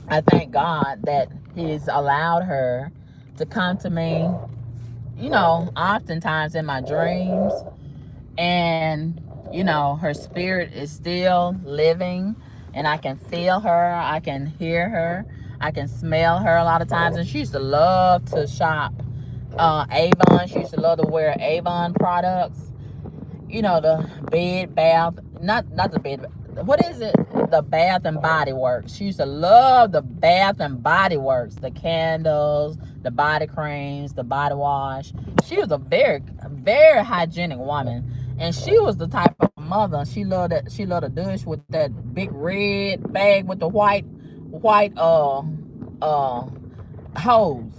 I thank God that He's allowed her to come to me, oftentimes in my dreams. And, her spirit is still living. And I can feel her. I can hear her. I can smell her a lot of times. And she used to love to shop Avon. She used to love to wear Avon products. The bed, bath, not the bed, what is it? The Bath and Body Works. She used to love the Bath and Body Works, the candles, the body creams, the body wash. She was a very, very hygienic woman. And she was the type of mother. She loved to dish with that big red bag with the white hose.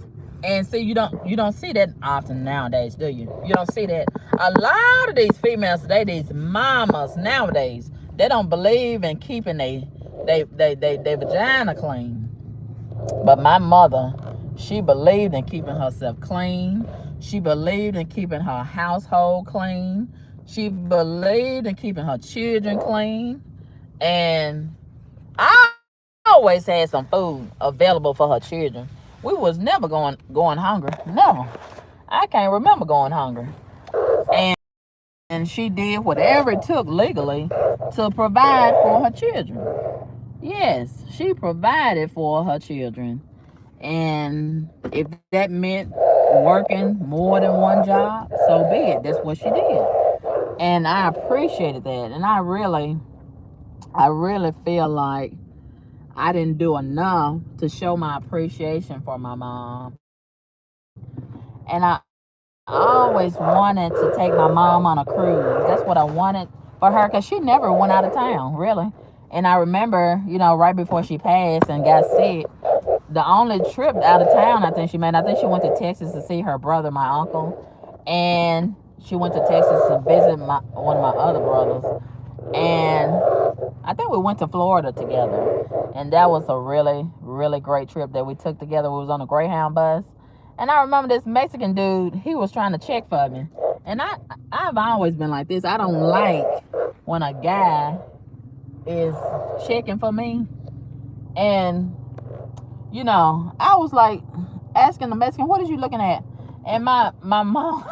And see, you don't see that often nowadays, do you? You don't see that. A lot of these females today, these mamas nowadays, they don't believe in keeping they vagina clean. But my mother, she believed in keeping herself clean. She believed in keeping her household clean. She believed in keeping her children clean. And I always had some food available for her children. We was never going hungry. Never. I can't remember going hungry. And she did whatever it took legally to provide for her children. Yes, she provided for her children. And if that meant working more than one job, so be it. That's what she did. And I appreciated that. And I really feel like I didn't do enough to show my appreciation for my mom. And I always wanted to take my mom on a cruise. That's what I wanted for her, because she never went out of town, really. And I remember, right before she passed and got sick, the only trip out of town I think she made, I think she went to Texas to see her brother, my uncle. And she went to Texas to visit one of my other brothers. And I think we went to Florida together. And that was a really, really great trip that we took together. We was on a Greyhound bus. And I remember this Mexican dude, he was trying to check for me. And I've always been like this. I don't like when a guy is checking for me. And, I was like asking the Mexican, what is you looking at? And my mom,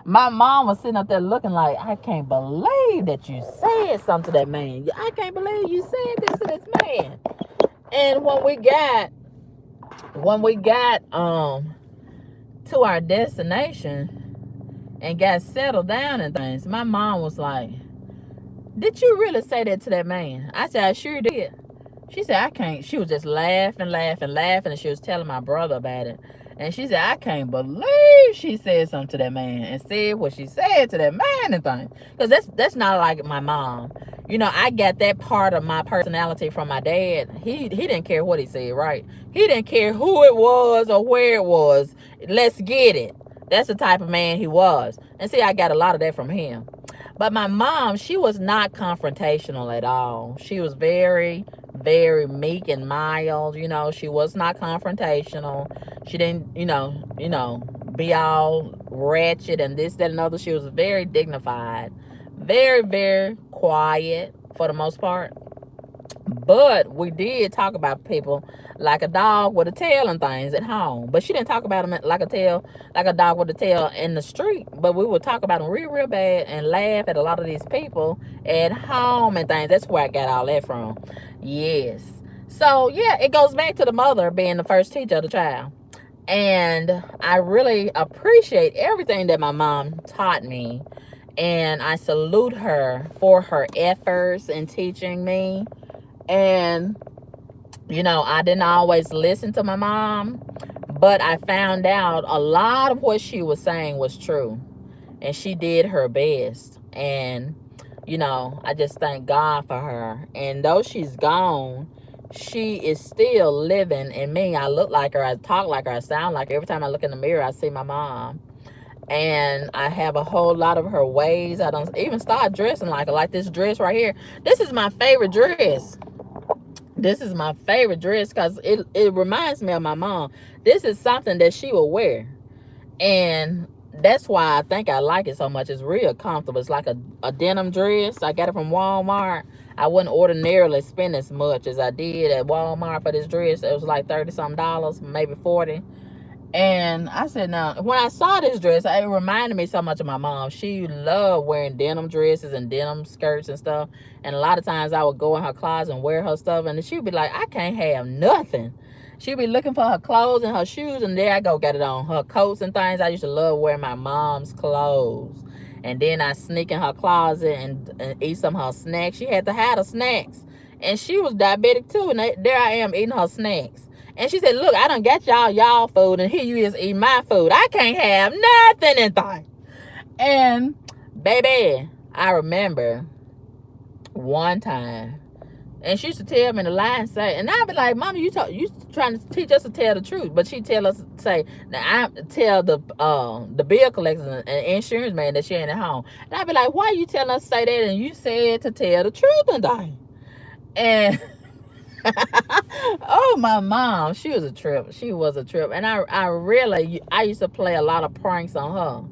my mom was sitting up there looking like, I can't believe that you said something to that man. I can't believe you said this to this man. And when we got to our destination and got settled down and things, my mom was like, did you really say that to that man? I said, I sure did. She said, I can't. She was just laughing, and she was telling my brother about it. And she said, I can't believe she said something to that man and said what she said to that man and things. Because that's not like my mom. I got that part of my personality from my dad. He didn't care what he said, right? He didn't care who it was or where it was. Let's get it. That's the type of man he was. And see, I got a lot of that from him. But my mom, she was not confrontational at all. She was very, very meek and mild. You know, she was not confrontational. She didn't, be all ratchet and this, that, and other. She was very dignified, very, very quiet for the most part. But we did talk about people like a dog with a tail and things at home. But she didn't talk about them like a dog with a tail in the street. But we would talk about them real, real bad and laugh at a lot of these people at home and things. That's where I got all that from. Yes. So, yeah, it goes back to the mother being the first teacher of the child. And I really appreciate everything that my mom taught me. And I salute her for her efforts in teaching me. And, I didn't always listen to my mom, but I found out a lot of what she was saying was true. And she did her best. And, I just thank God for her. And though she's gone, she is still living in me. I look like her, I talk like her, I sound like her. Every time I look in the mirror, I see my mom. And I have a whole lot of her ways. I don't even start dressing like her. Like this dress right here. This is my favorite dress. This is my favorite dress because it reminds me of my mom. This is something that she will wear. And that's why I think I like it so much. It's real comfortable. It's like a denim dress. I got it from Walmart. I wouldn't ordinarily spend as much as I did at Walmart for this dress. It was like 30 something dollars, maybe 40. And I said, now, when I saw this dress, it reminded me so much of my mom. She loved wearing denim dresses and denim skirts and stuff. And a lot of times I would go in her closet and wear her stuff. And she'd be like, I can't have nothing. She'd be looking for her clothes and her shoes. And there I go, got it on. Her coats and things. I used to love wearing my mom's clothes. And then I sneak in her closet and eat some of her snacks. She had to have the snacks. And she was diabetic too. And there I am eating her snacks. And she said, look, I done got y'all food, and here you is eating my food. I can't have nothing and thing. And, baby, I remember one time, and she used to tell me the line, say, and I'd be like, Mama, you trying to teach us to tell the truth. But she tell us, say, now I tell the bill collectors and insurance man that she ain't at home. And I'd be like, why you telling us to say that? And you said to tell the truth and thing. And... oh, my mom, she was a trip. She was a trip. And I used to play a lot of pranks on her.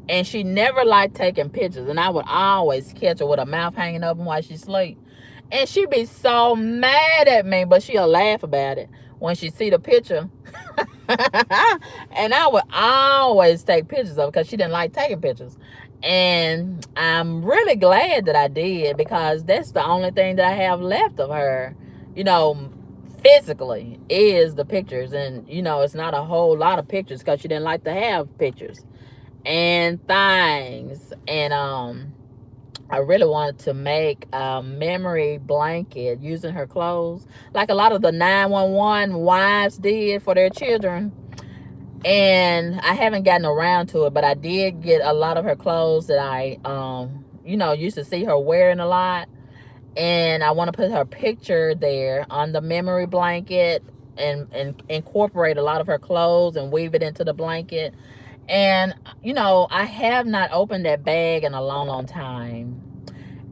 And she never liked taking pictures. And I would always catch her with her mouth hanging open while she sleep. And she'd be so mad at me, but she'll laugh about it when she see the picture. And I would always take pictures of her because she didn't like taking pictures. And I'm really glad that I did, because that's the only thing that I have left of her, physically, is the pictures. And it's not a whole lot of pictures because she didn't like to have pictures and things. And I really wanted to make a memory blanket using her clothes, like a lot of the 911 wives did for their children. And I haven't gotten around to it, but I did get a lot of her clothes that I used to see her wearing a lot. And I want to put her picture there on the memory blanket and incorporate a lot of her clothes and weave it into the blanket. And, I have not opened that bag in a long, long time.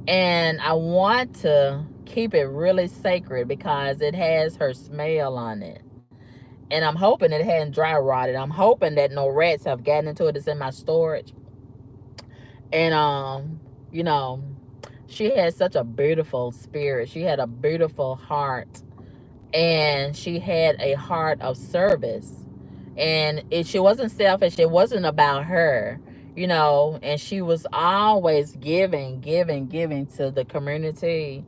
And I want to keep it really sacred because it has her smell on it. And I'm hoping it hadn't dry rotted. I'm hoping that no rats have gotten into it. It's in my storage. And, she had such a beautiful spirit. She had a beautiful heart. And she had a heart of service. And she wasn't selfish. It wasn't about her, and she was always giving to the community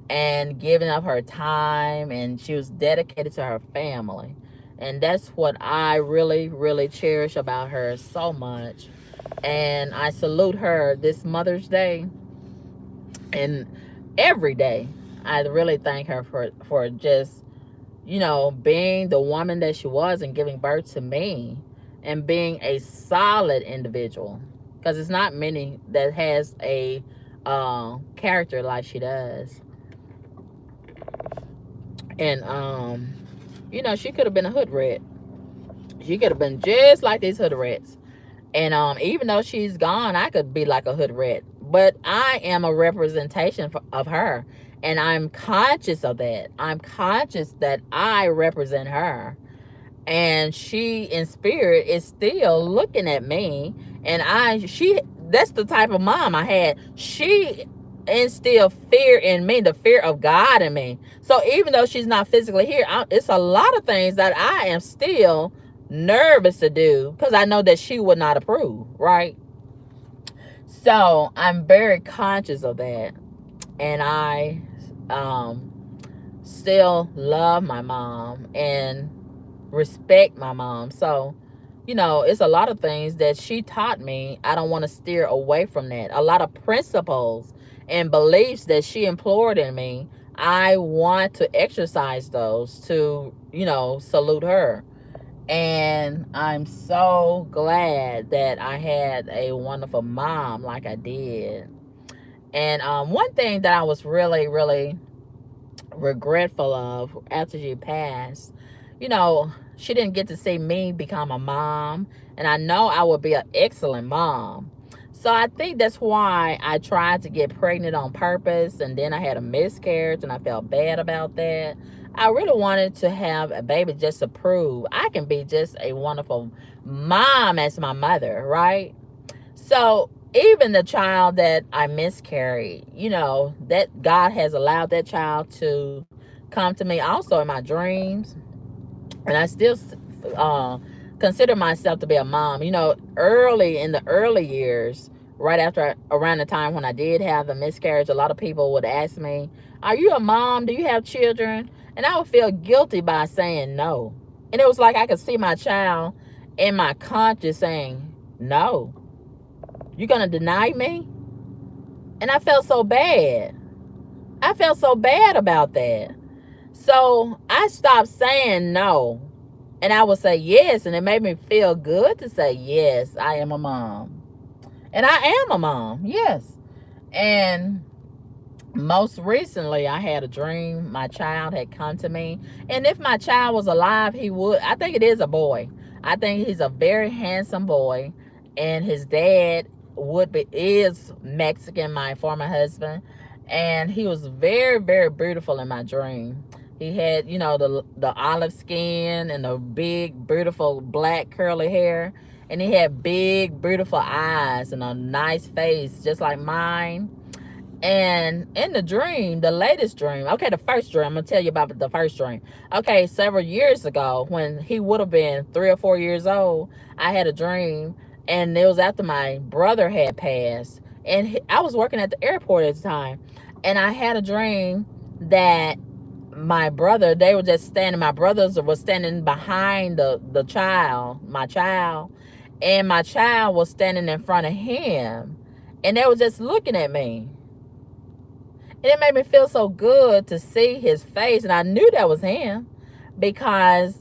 and giving up her time. And she was dedicated to her family. And that's what I really, really cherish about her so much. And I salute her this Mother's Day. And every day, I really thank her for just, being the woman that she was and giving birth to me and being a solid individual. Because it's not many that has a character like she does. And, she could have been a hood rat. She could have been just like these hood rats. And even though she's gone, I could be like a hood rat. But I am a representation of her. And I'm conscious of that. I'm conscious that I represent her. And she in spirit is still looking at me. And that's the type of mom I had. She instilled fear in me, the fear of God in me. So even though she's not physically here, it's a lot of things that I am still nervous to do because I know that she would not approve, right? So I'm very conscious of that. And I still love my mom and respect my mom. So, it's a lot of things that she taught me. I don't want to steer away from that. A lot of principles and beliefs that she implored in me, I want to exercise those to, salute her. And I'm so glad that I had a wonderful mom like I did. And one thing that I was really, really regretful of after she passed, she didn't get to see me become a mom. And I know I would be an excellent mom. So I think that's why I tried to get pregnant on purpose. And then I had a miscarriage and I felt bad about that. I really wanted to have a baby just to prove I can be just a wonderful mom as my mother, right? So even the child that I miscarried, that God has allowed that child to come to me also in my dreams. And I still uh, consider myself to be a mom. Early in the early years, right after around the time when I did have the miscarriage, a lot of people would ask me, "Are you a mom? Do you have children?" And I would feel guilty by saying no. And it was like I could see my child in my conscience saying, "No, you're going to deny me?" And I felt so bad. I felt so bad about that. So I stopped saying no. And I would say yes. And it made me feel good to say, yes, I am a mom. And I am a mom. Yes. And most recently, I had a dream. My child had come to me. And if my child was alive, he would. I think it is a boy. I think he's a very handsome boy. And his dad is Mexican, my former husband. And he was very, very beautiful in my dream. He had, the olive skin and the big, beautiful black curly hair. And he had big, beautiful eyes and a nice face, just like mine. And in the dream, the latest dream, okay, the first dream, I'm going to tell you about the first dream. Okay, several years ago, when he would have been 3 or 4 years old, I had a dream, and it was after my brother had passed. And I was working at the airport at the time, and I had a dream that my brother, they were just standing, my brothers were standing behind my child, and my child was standing in front of him, and they were just looking at me. And it made me feel so good to see his face. And I knew that was him because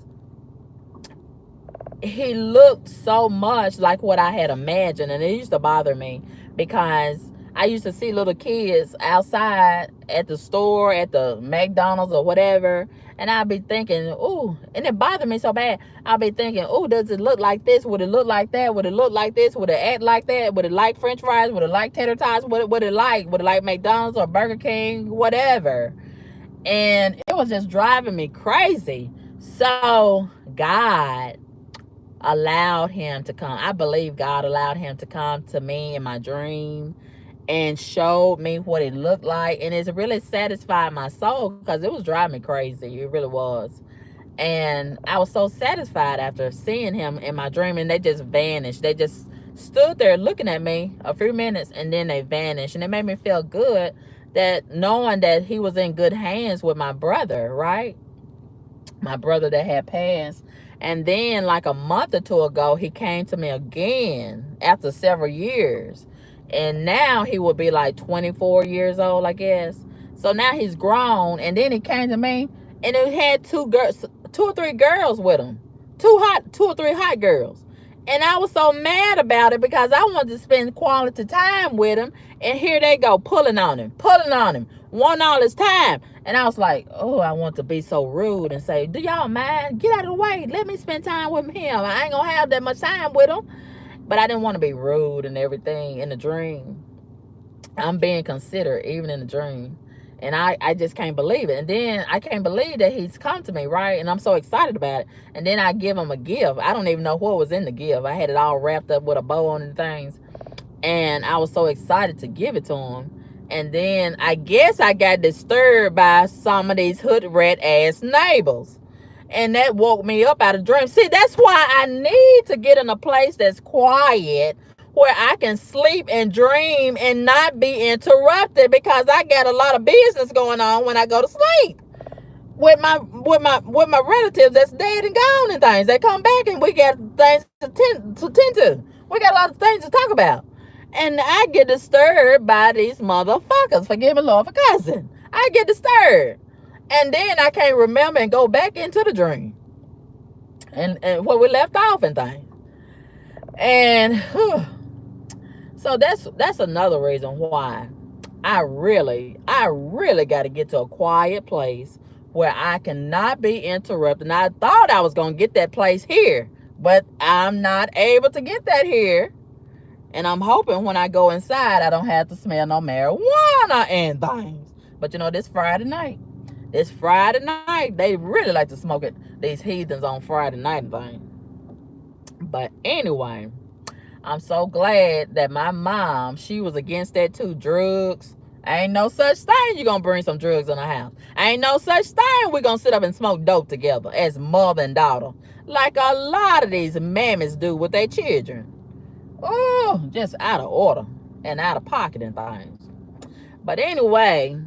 he looked so much like what I had imagined. And it used to bother me because I used to see little kids outside at the store, at the McDonald's or whatever. And I'd be thinking, ooh, and it bothered me so bad. I'd be thinking, ooh, does it look like this? Would it look like that? Would it look like this? Would it act like that? Would it like French fries? Would it like tater tots? What would it like? Would it like McDonald's or Burger King? Whatever. And it was just driving me crazy. So God allowed him to come. I believe God allowed him to come to me in my dream and showed me what it looked like. And it's really satisfied my soul because it was driving me crazy. It really was. And I was so satisfied after seeing him in my dream, and they just vanished. They just stood there looking at me a few minutes, and then they vanished. And it made me feel good that knowing that he was in good hands with my brother, right? My brother that had passed. And then like a month or two ago, he came to me again after several years. And now he would be like 24 years old, I guess. So now he's grown. And then he came to me and it had two or three girls with him. Two or three hot girls. And I was so mad about it because I wanted to spend quality time with him. And here they go, pulling on him, want all his time. And I was like, oh, I want to be so rude and say, do y'all mind? Get out of the way. Let me spend time with him. I ain't going to have that much time with him. But I didn't want to be rude and everything in the dream. I'm being considerate even in the dream. And I just can't believe it. And then I can't believe that he's come to me, right? And I'm so excited about it. And then I give him a gift. I don't even know what was in the gift. I had it all wrapped up with a bow on and things. And I was so excited to give it to him. And then I guess I got disturbed by some of these hood rat ass neighbors. And that woke me up out of dream. See, that's why I need to get in a place that's quiet where I can sleep and dream and not be interrupted, because I got a lot of business going on when I go to sleep with my relatives that's dead and gone and things. They come back and we got things to tend to. We got a lot of things to talk about. And I get disturbed by these motherfuckers. Forgive me, Lord, for cussing. I get disturbed. And then I can't remember and go back into the dream. And where we left off and things. And so that's another reason why I really got to get to a quiet place where I cannot be interrupted. And I thought I was going to get that place here, but I'm not able to get that here. And I'm hoping when I go inside, I don't have to smell no marijuana and things. But you know, this Friday night, they really like to smoke it, these heathens, on Friday night and things. But anyway, I'm so glad that my mom, she was against that too. Drugs. Ain't no such thing you gonna bring some drugs in the house. Ain't no such thing we gonna sit up and smoke dope together as mother and daughter, like a lot of these mammies do with their children. Oh, just out of order and out of pocket and things. But anyway,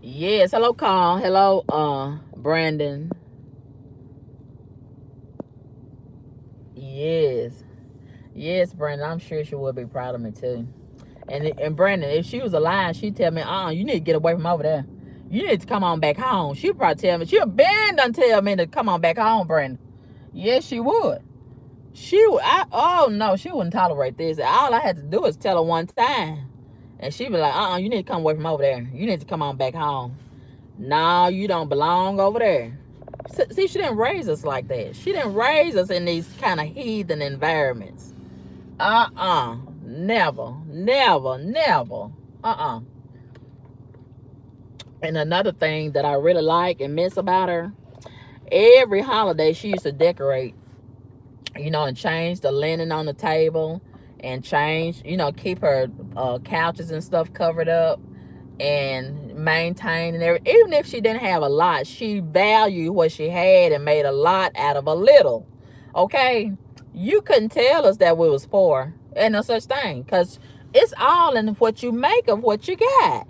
yes. Hello, Carl. Hello, Brandon. Yes, Brandon. I'm sure she would be proud of me too. And Brandon, if she was alive, she'd tell me, you need to get away from over there. You need to come on back home. She'd probably tell me, she'll bend and tell me to come on back home, Brandon. Yes, she would. Oh no, she wouldn't tolerate this. All I had to do is tell her one time. And she'd be like, you need to come away from over there. You need to come on back home. No, you don't belong over there. See, she didn't raise us like that. She didn't raise us in these kind of heathen environments. Never. And another thing that I really like and miss about her, every holiday she used to decorate, and change the linen on the table, and change, keep her couches and stuff covered up, and maintain and everything. Even if she didn't have a lot, she valued what she had and made a lot out of a little. Okay, you couldn't tell us that we was poor. Ain't no such thing, because it's all in what you make of what you got.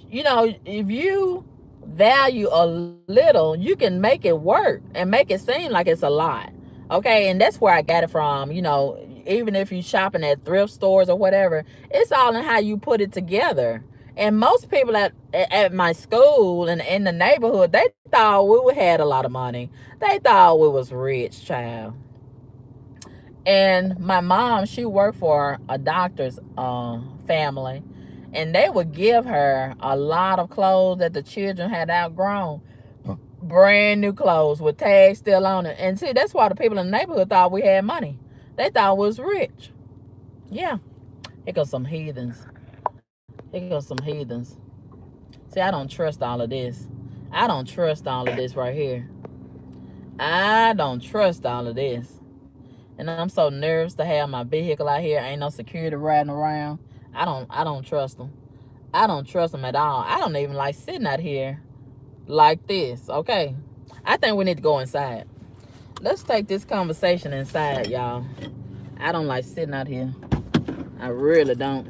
If you value a little, you can make it work and make it seem like it's a lot. Okay, and that's where I got it from. Even if you're shopping at thrift stores or whatever, it's all in how you put it together. And most people at my school and in the neighborhood, they thought we had a lot of money. They thought we was rich, child. And my mom, she worked for a doctor's family, and they would give her a lot of clothes that the children had outgrown. Brand new clothes with tags still on it. And see, that's why the people in the neighborhood thought we had money. They thought we was rich. Yeah. Here goes some heathens. See, I don't trust all of this. I don't trust all of this right here. I don't trust all of this. And I'm so nervous to have my vehicle out here. Ain't no security riding around. I don't trust them. I don't trust them at all. I don't even like sitting out here like this. Okay, I think we need to go inside. Let's take this conversation inside, y'all. I don't like sitting out here. I really don't.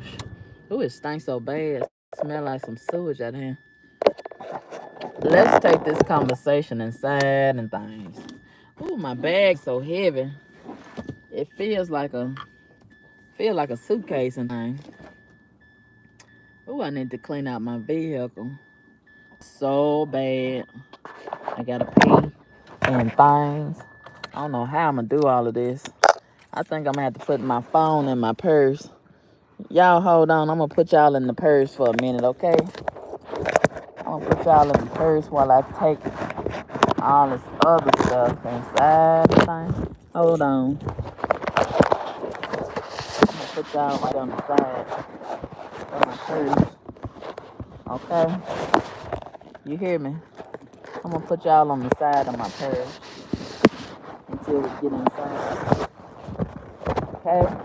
Ooh, it stinks so bad. It smells like some sewage out here. Let's take this conversation inside and things. Ooh, my bag's so heavy. It feels like a suitcase and things. Ooh, I need to clean out my vehicle so bad. I gotta pee and things. I don't know how I'm gonna do all of this. I think I'm gonna have to put my phone in my purse. Y'all hold on. I'm gonna put y'all in the purse for a minute, okay? I'm gonna put y'all in the purse while I take all this other stuff inside the thing. Hold on. I'm gonna put y'all right on the side of my purse. Okay? You hear me? I'm gonna put y'all on the side of my purse until we get inside. Okay?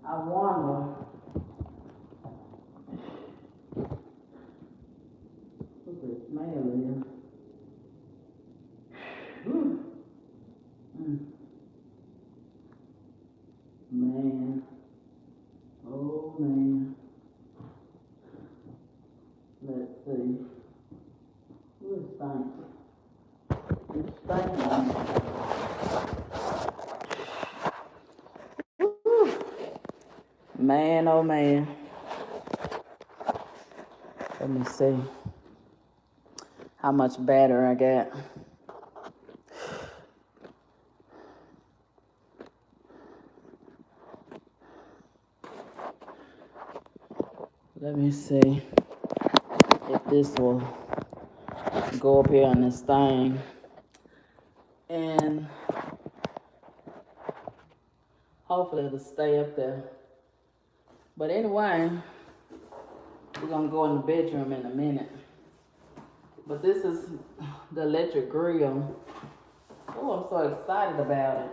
I wonder what the smell is. Mm. Man. Oh man. Let's see. Who's stinking? It's stinking. Man, oh man. Let me see how much batter I got. Let me see if this will go up here on this thing. And hopefully it'll stay up there. But anyway, we're gonna go in the bedroom in a minute. But this is the electric grill. Oh, I'm so excited about it.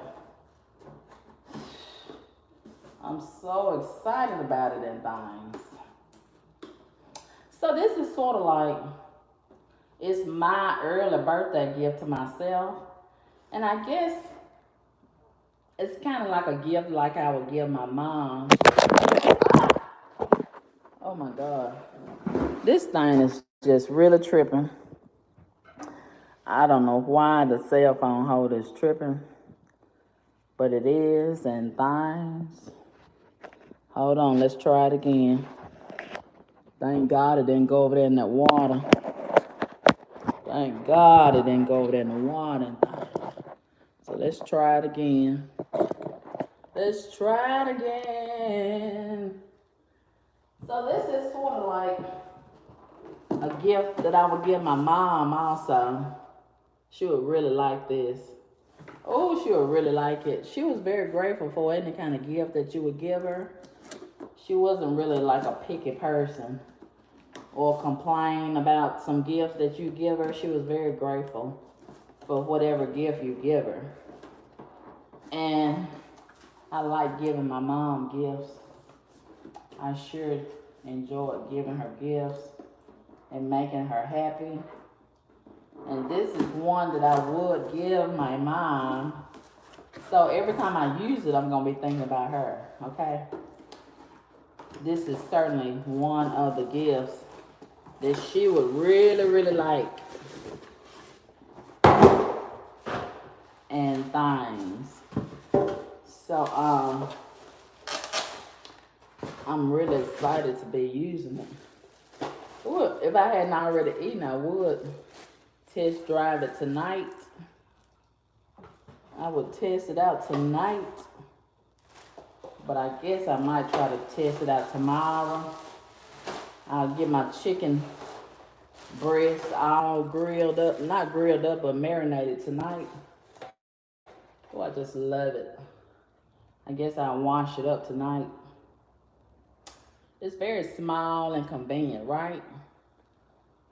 I'm so excited about it and things. So this is sort of like, it's my early birthday gift to myself. And I guess it's kind of like a gift like I would give my mom. Oh my God. This thing is just really tripping. I don't know why the cell phone holder is tripping, but it is, and things. Hold on, let's try it again. Thank God it didn't go over there in that water. Thank God it didn't go over there in the water. So let's try it again. Let's try it again. So this is sort of like a gift that I would give my mom also. She would really like this. Oh, she would really like it. She was very grateful for any kind of gift that you would give her. She wasn't really like a picky person. or complain about some gift that you give her. She was very grateful for whatever gift you give her. And I like giving my mom gifts. I sure enjoyed giving her gifts and making her happy. And this is one that I would give my mom. So every time I use it, I'm going to be thinking about her, okay? This is certainly one of the gifts that she would really, really like. And things. So, I'm really excited to be using it. Ooh, if I hadn't already eaten, I would test drive it tonight. I would test it out tonight. But I guess I might try to test it out tomorrow. I'll get my chicken breast all grilled up. Not grilled up, but marinated tonight. Oh, I just love it. I guess I'll wash it up tonight. It's very small and convenient, right?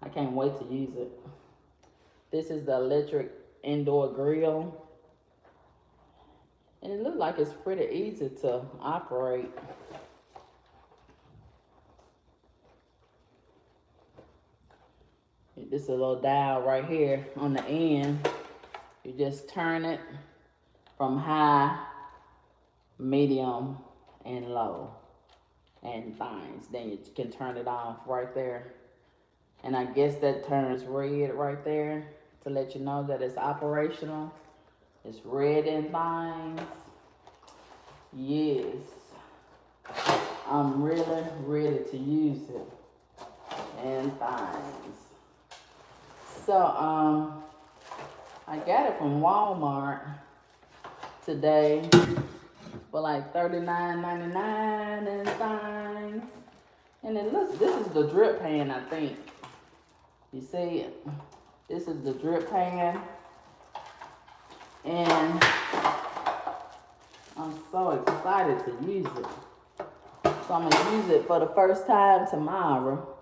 I can't wait to use it. This is the electric indoor grill. And it looks like it's pretty easy to operate. This is a little dial right here on the end. You just turn it from high, medium, and low. And things. Then you can turn it off right there. And I guess that turns red right there to let you know that it's operational. It's red and things. Yes. I'm really ready to use it. And things. So, I got it from Walmart today for like $39.99 and things. And it looks, this is the drip pan, I think. You see it? This is the drip pan. And I'm so excited to use it. So I'm going to use it for the first time tomorrow.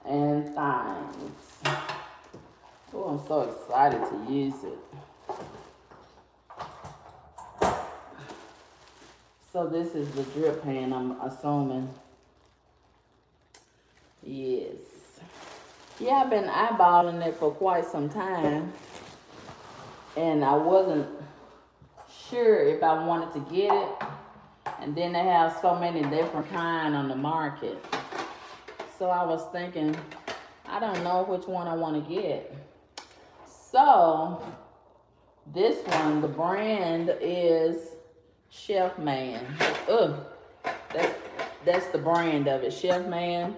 And things. Oh, I'm so excited to use it. So this is the drip pan, I'm assuming. Yes. Yeah, I've been eyeballing it for quite some time. And I wasn't sure if I wanted to get it. And then they have so many different kinds on the market. So I was thinking, I don't know which one I want to get. So this one, the brand is Chef Man. Ugh, that's the brand of it, Chef Man.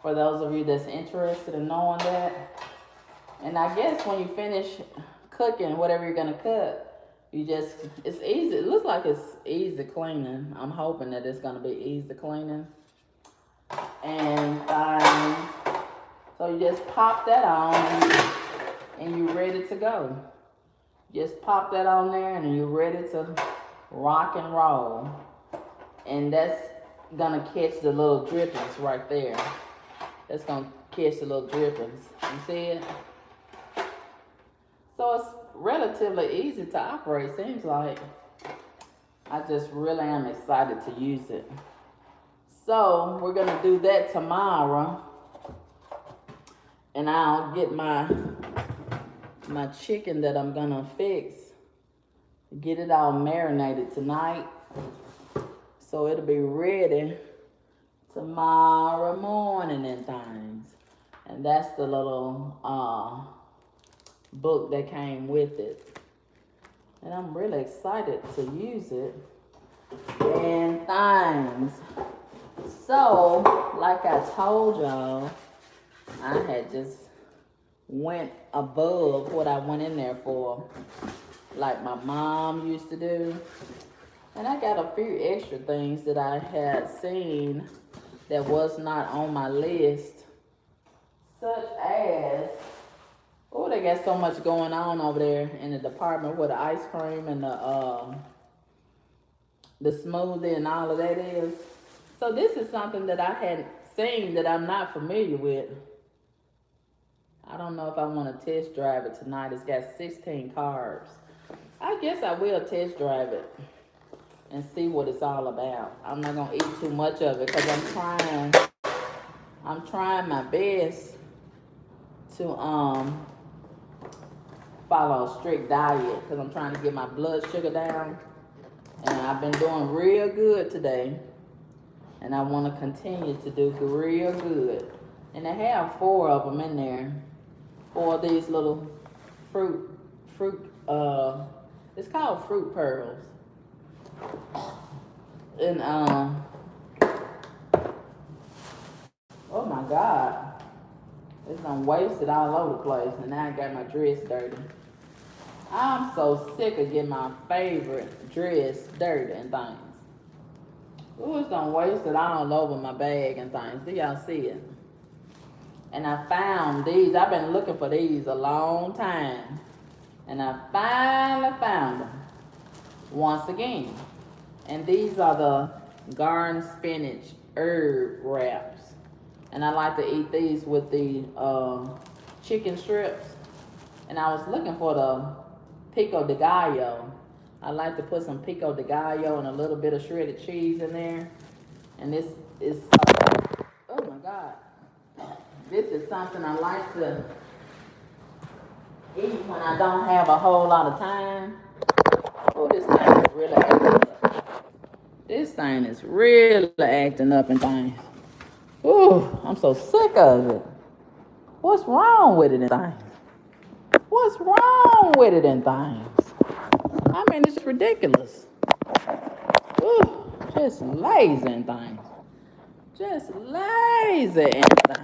For those of you that's interested in knowing that. And I guess when you finish cooking whatever you're gonna cook, you just, it's easy. It looks like it's easy cleaning. I'm hoping that it's gonna be easy cleaning. And so you just pop that on and you're ready to go. Just pop that on there and you're ready to rock and roll. And that's gonna catch the little drippings right there. That's gonna catch the little drippings. You see it? So it's relatively easy to operate, seems like. I just really am excited to use it. So we're gonna do that tomorrow. And I'll get my chicken that I'm gonna fix. Get it all marinated tonight. So it'll be ready tomorrow morning and things. And that's the little book that came with it. And I'm really excited to use it. And things. So, like I told y'all, I had just went above what I went in there for. Like my mom used to do. And I got a few extra things that I had seen that was not on my list. Such as, oh, they got so much going on over there in the department where the ice cream and the smoothie and all of that is. So this is something that I hadn't seen that I'm not familiar with. I don't know if I want to test drive it tonight. It's got 16 carbs. I guess I will test drive it and see what it's all about. I'm not gonna eat too much of it because I'm trying my best to follow a strict diet because I'm trying to get my blood sugar down. And I've been doing real good today. And I want to continue to do real good. And they have 4 of them in there. 4 of these little fruit, it's called fruit pearls. And oh my God, it's done wasted all over the place, and now I got my dress dirty. I'm so sick of getting my favorite dress dirty and things. Ooh, it's done wasted all over my bag and things. Do y'all see it? And I found these. I've been looking for these a long time. And I finally found them once again. And these are the garden spinach herb wraps. And I like to eat these with the chicken strips. And I was looking for the pico de gallo. I like to put some pico de gallo and a little bit of shredded cheese in there. And this is, oh my God. This is something I like to eat when I don't have a whole lot of time. Oh, this thing is really acting up. This thing is really acting up and things. Ooh, I'm so sick of it. What's wrong with it and things? What's wrong with it and things? I mean, it's just ridiculous. Ooh, just lazy and things. Just lazy and things.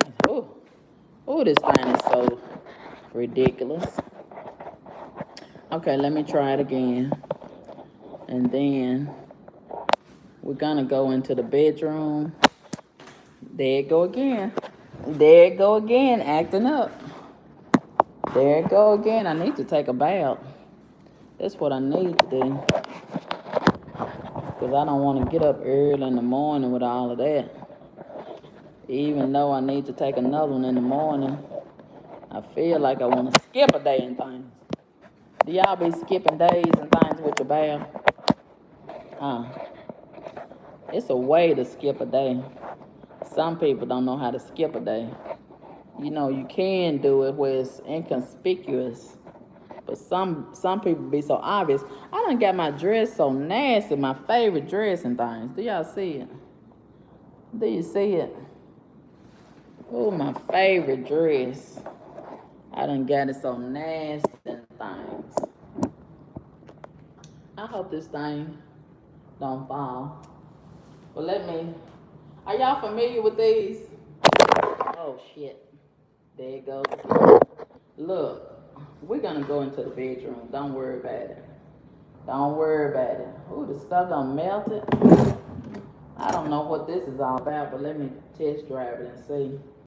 Ooh, this thing is so ridiculous. Okay, let me try it again. And then we're gonna go into the bedroom. There it go again. There it go again, acting up. There it go again. I need to take a bath. That's what I need to do. Because I don't want to get up early in the morning with all of that. Even though I need to take another one in the morning, I feel like I want to skip a day and things. Do y'all be skipping days and things with your bath? It's a way to skip a day. Some people don't know how to skip a day. You know, you can do it where it's inconspicuous. But some people be so obvious. I done got my dress so nasty, my favorite dress and things. Do y'all see it? Do you see it? Oh, my favorite dress. I done got it so nasty and things. I hope this thing don't fall. But are y'all familiar with these? Oh, shit. There it goes. Look, we're gonna go into the bedroom. Don't worry about it. Don't worry about it. Ooh, the stuff done melted. I don't know what this is all about, but let me test drive it and see.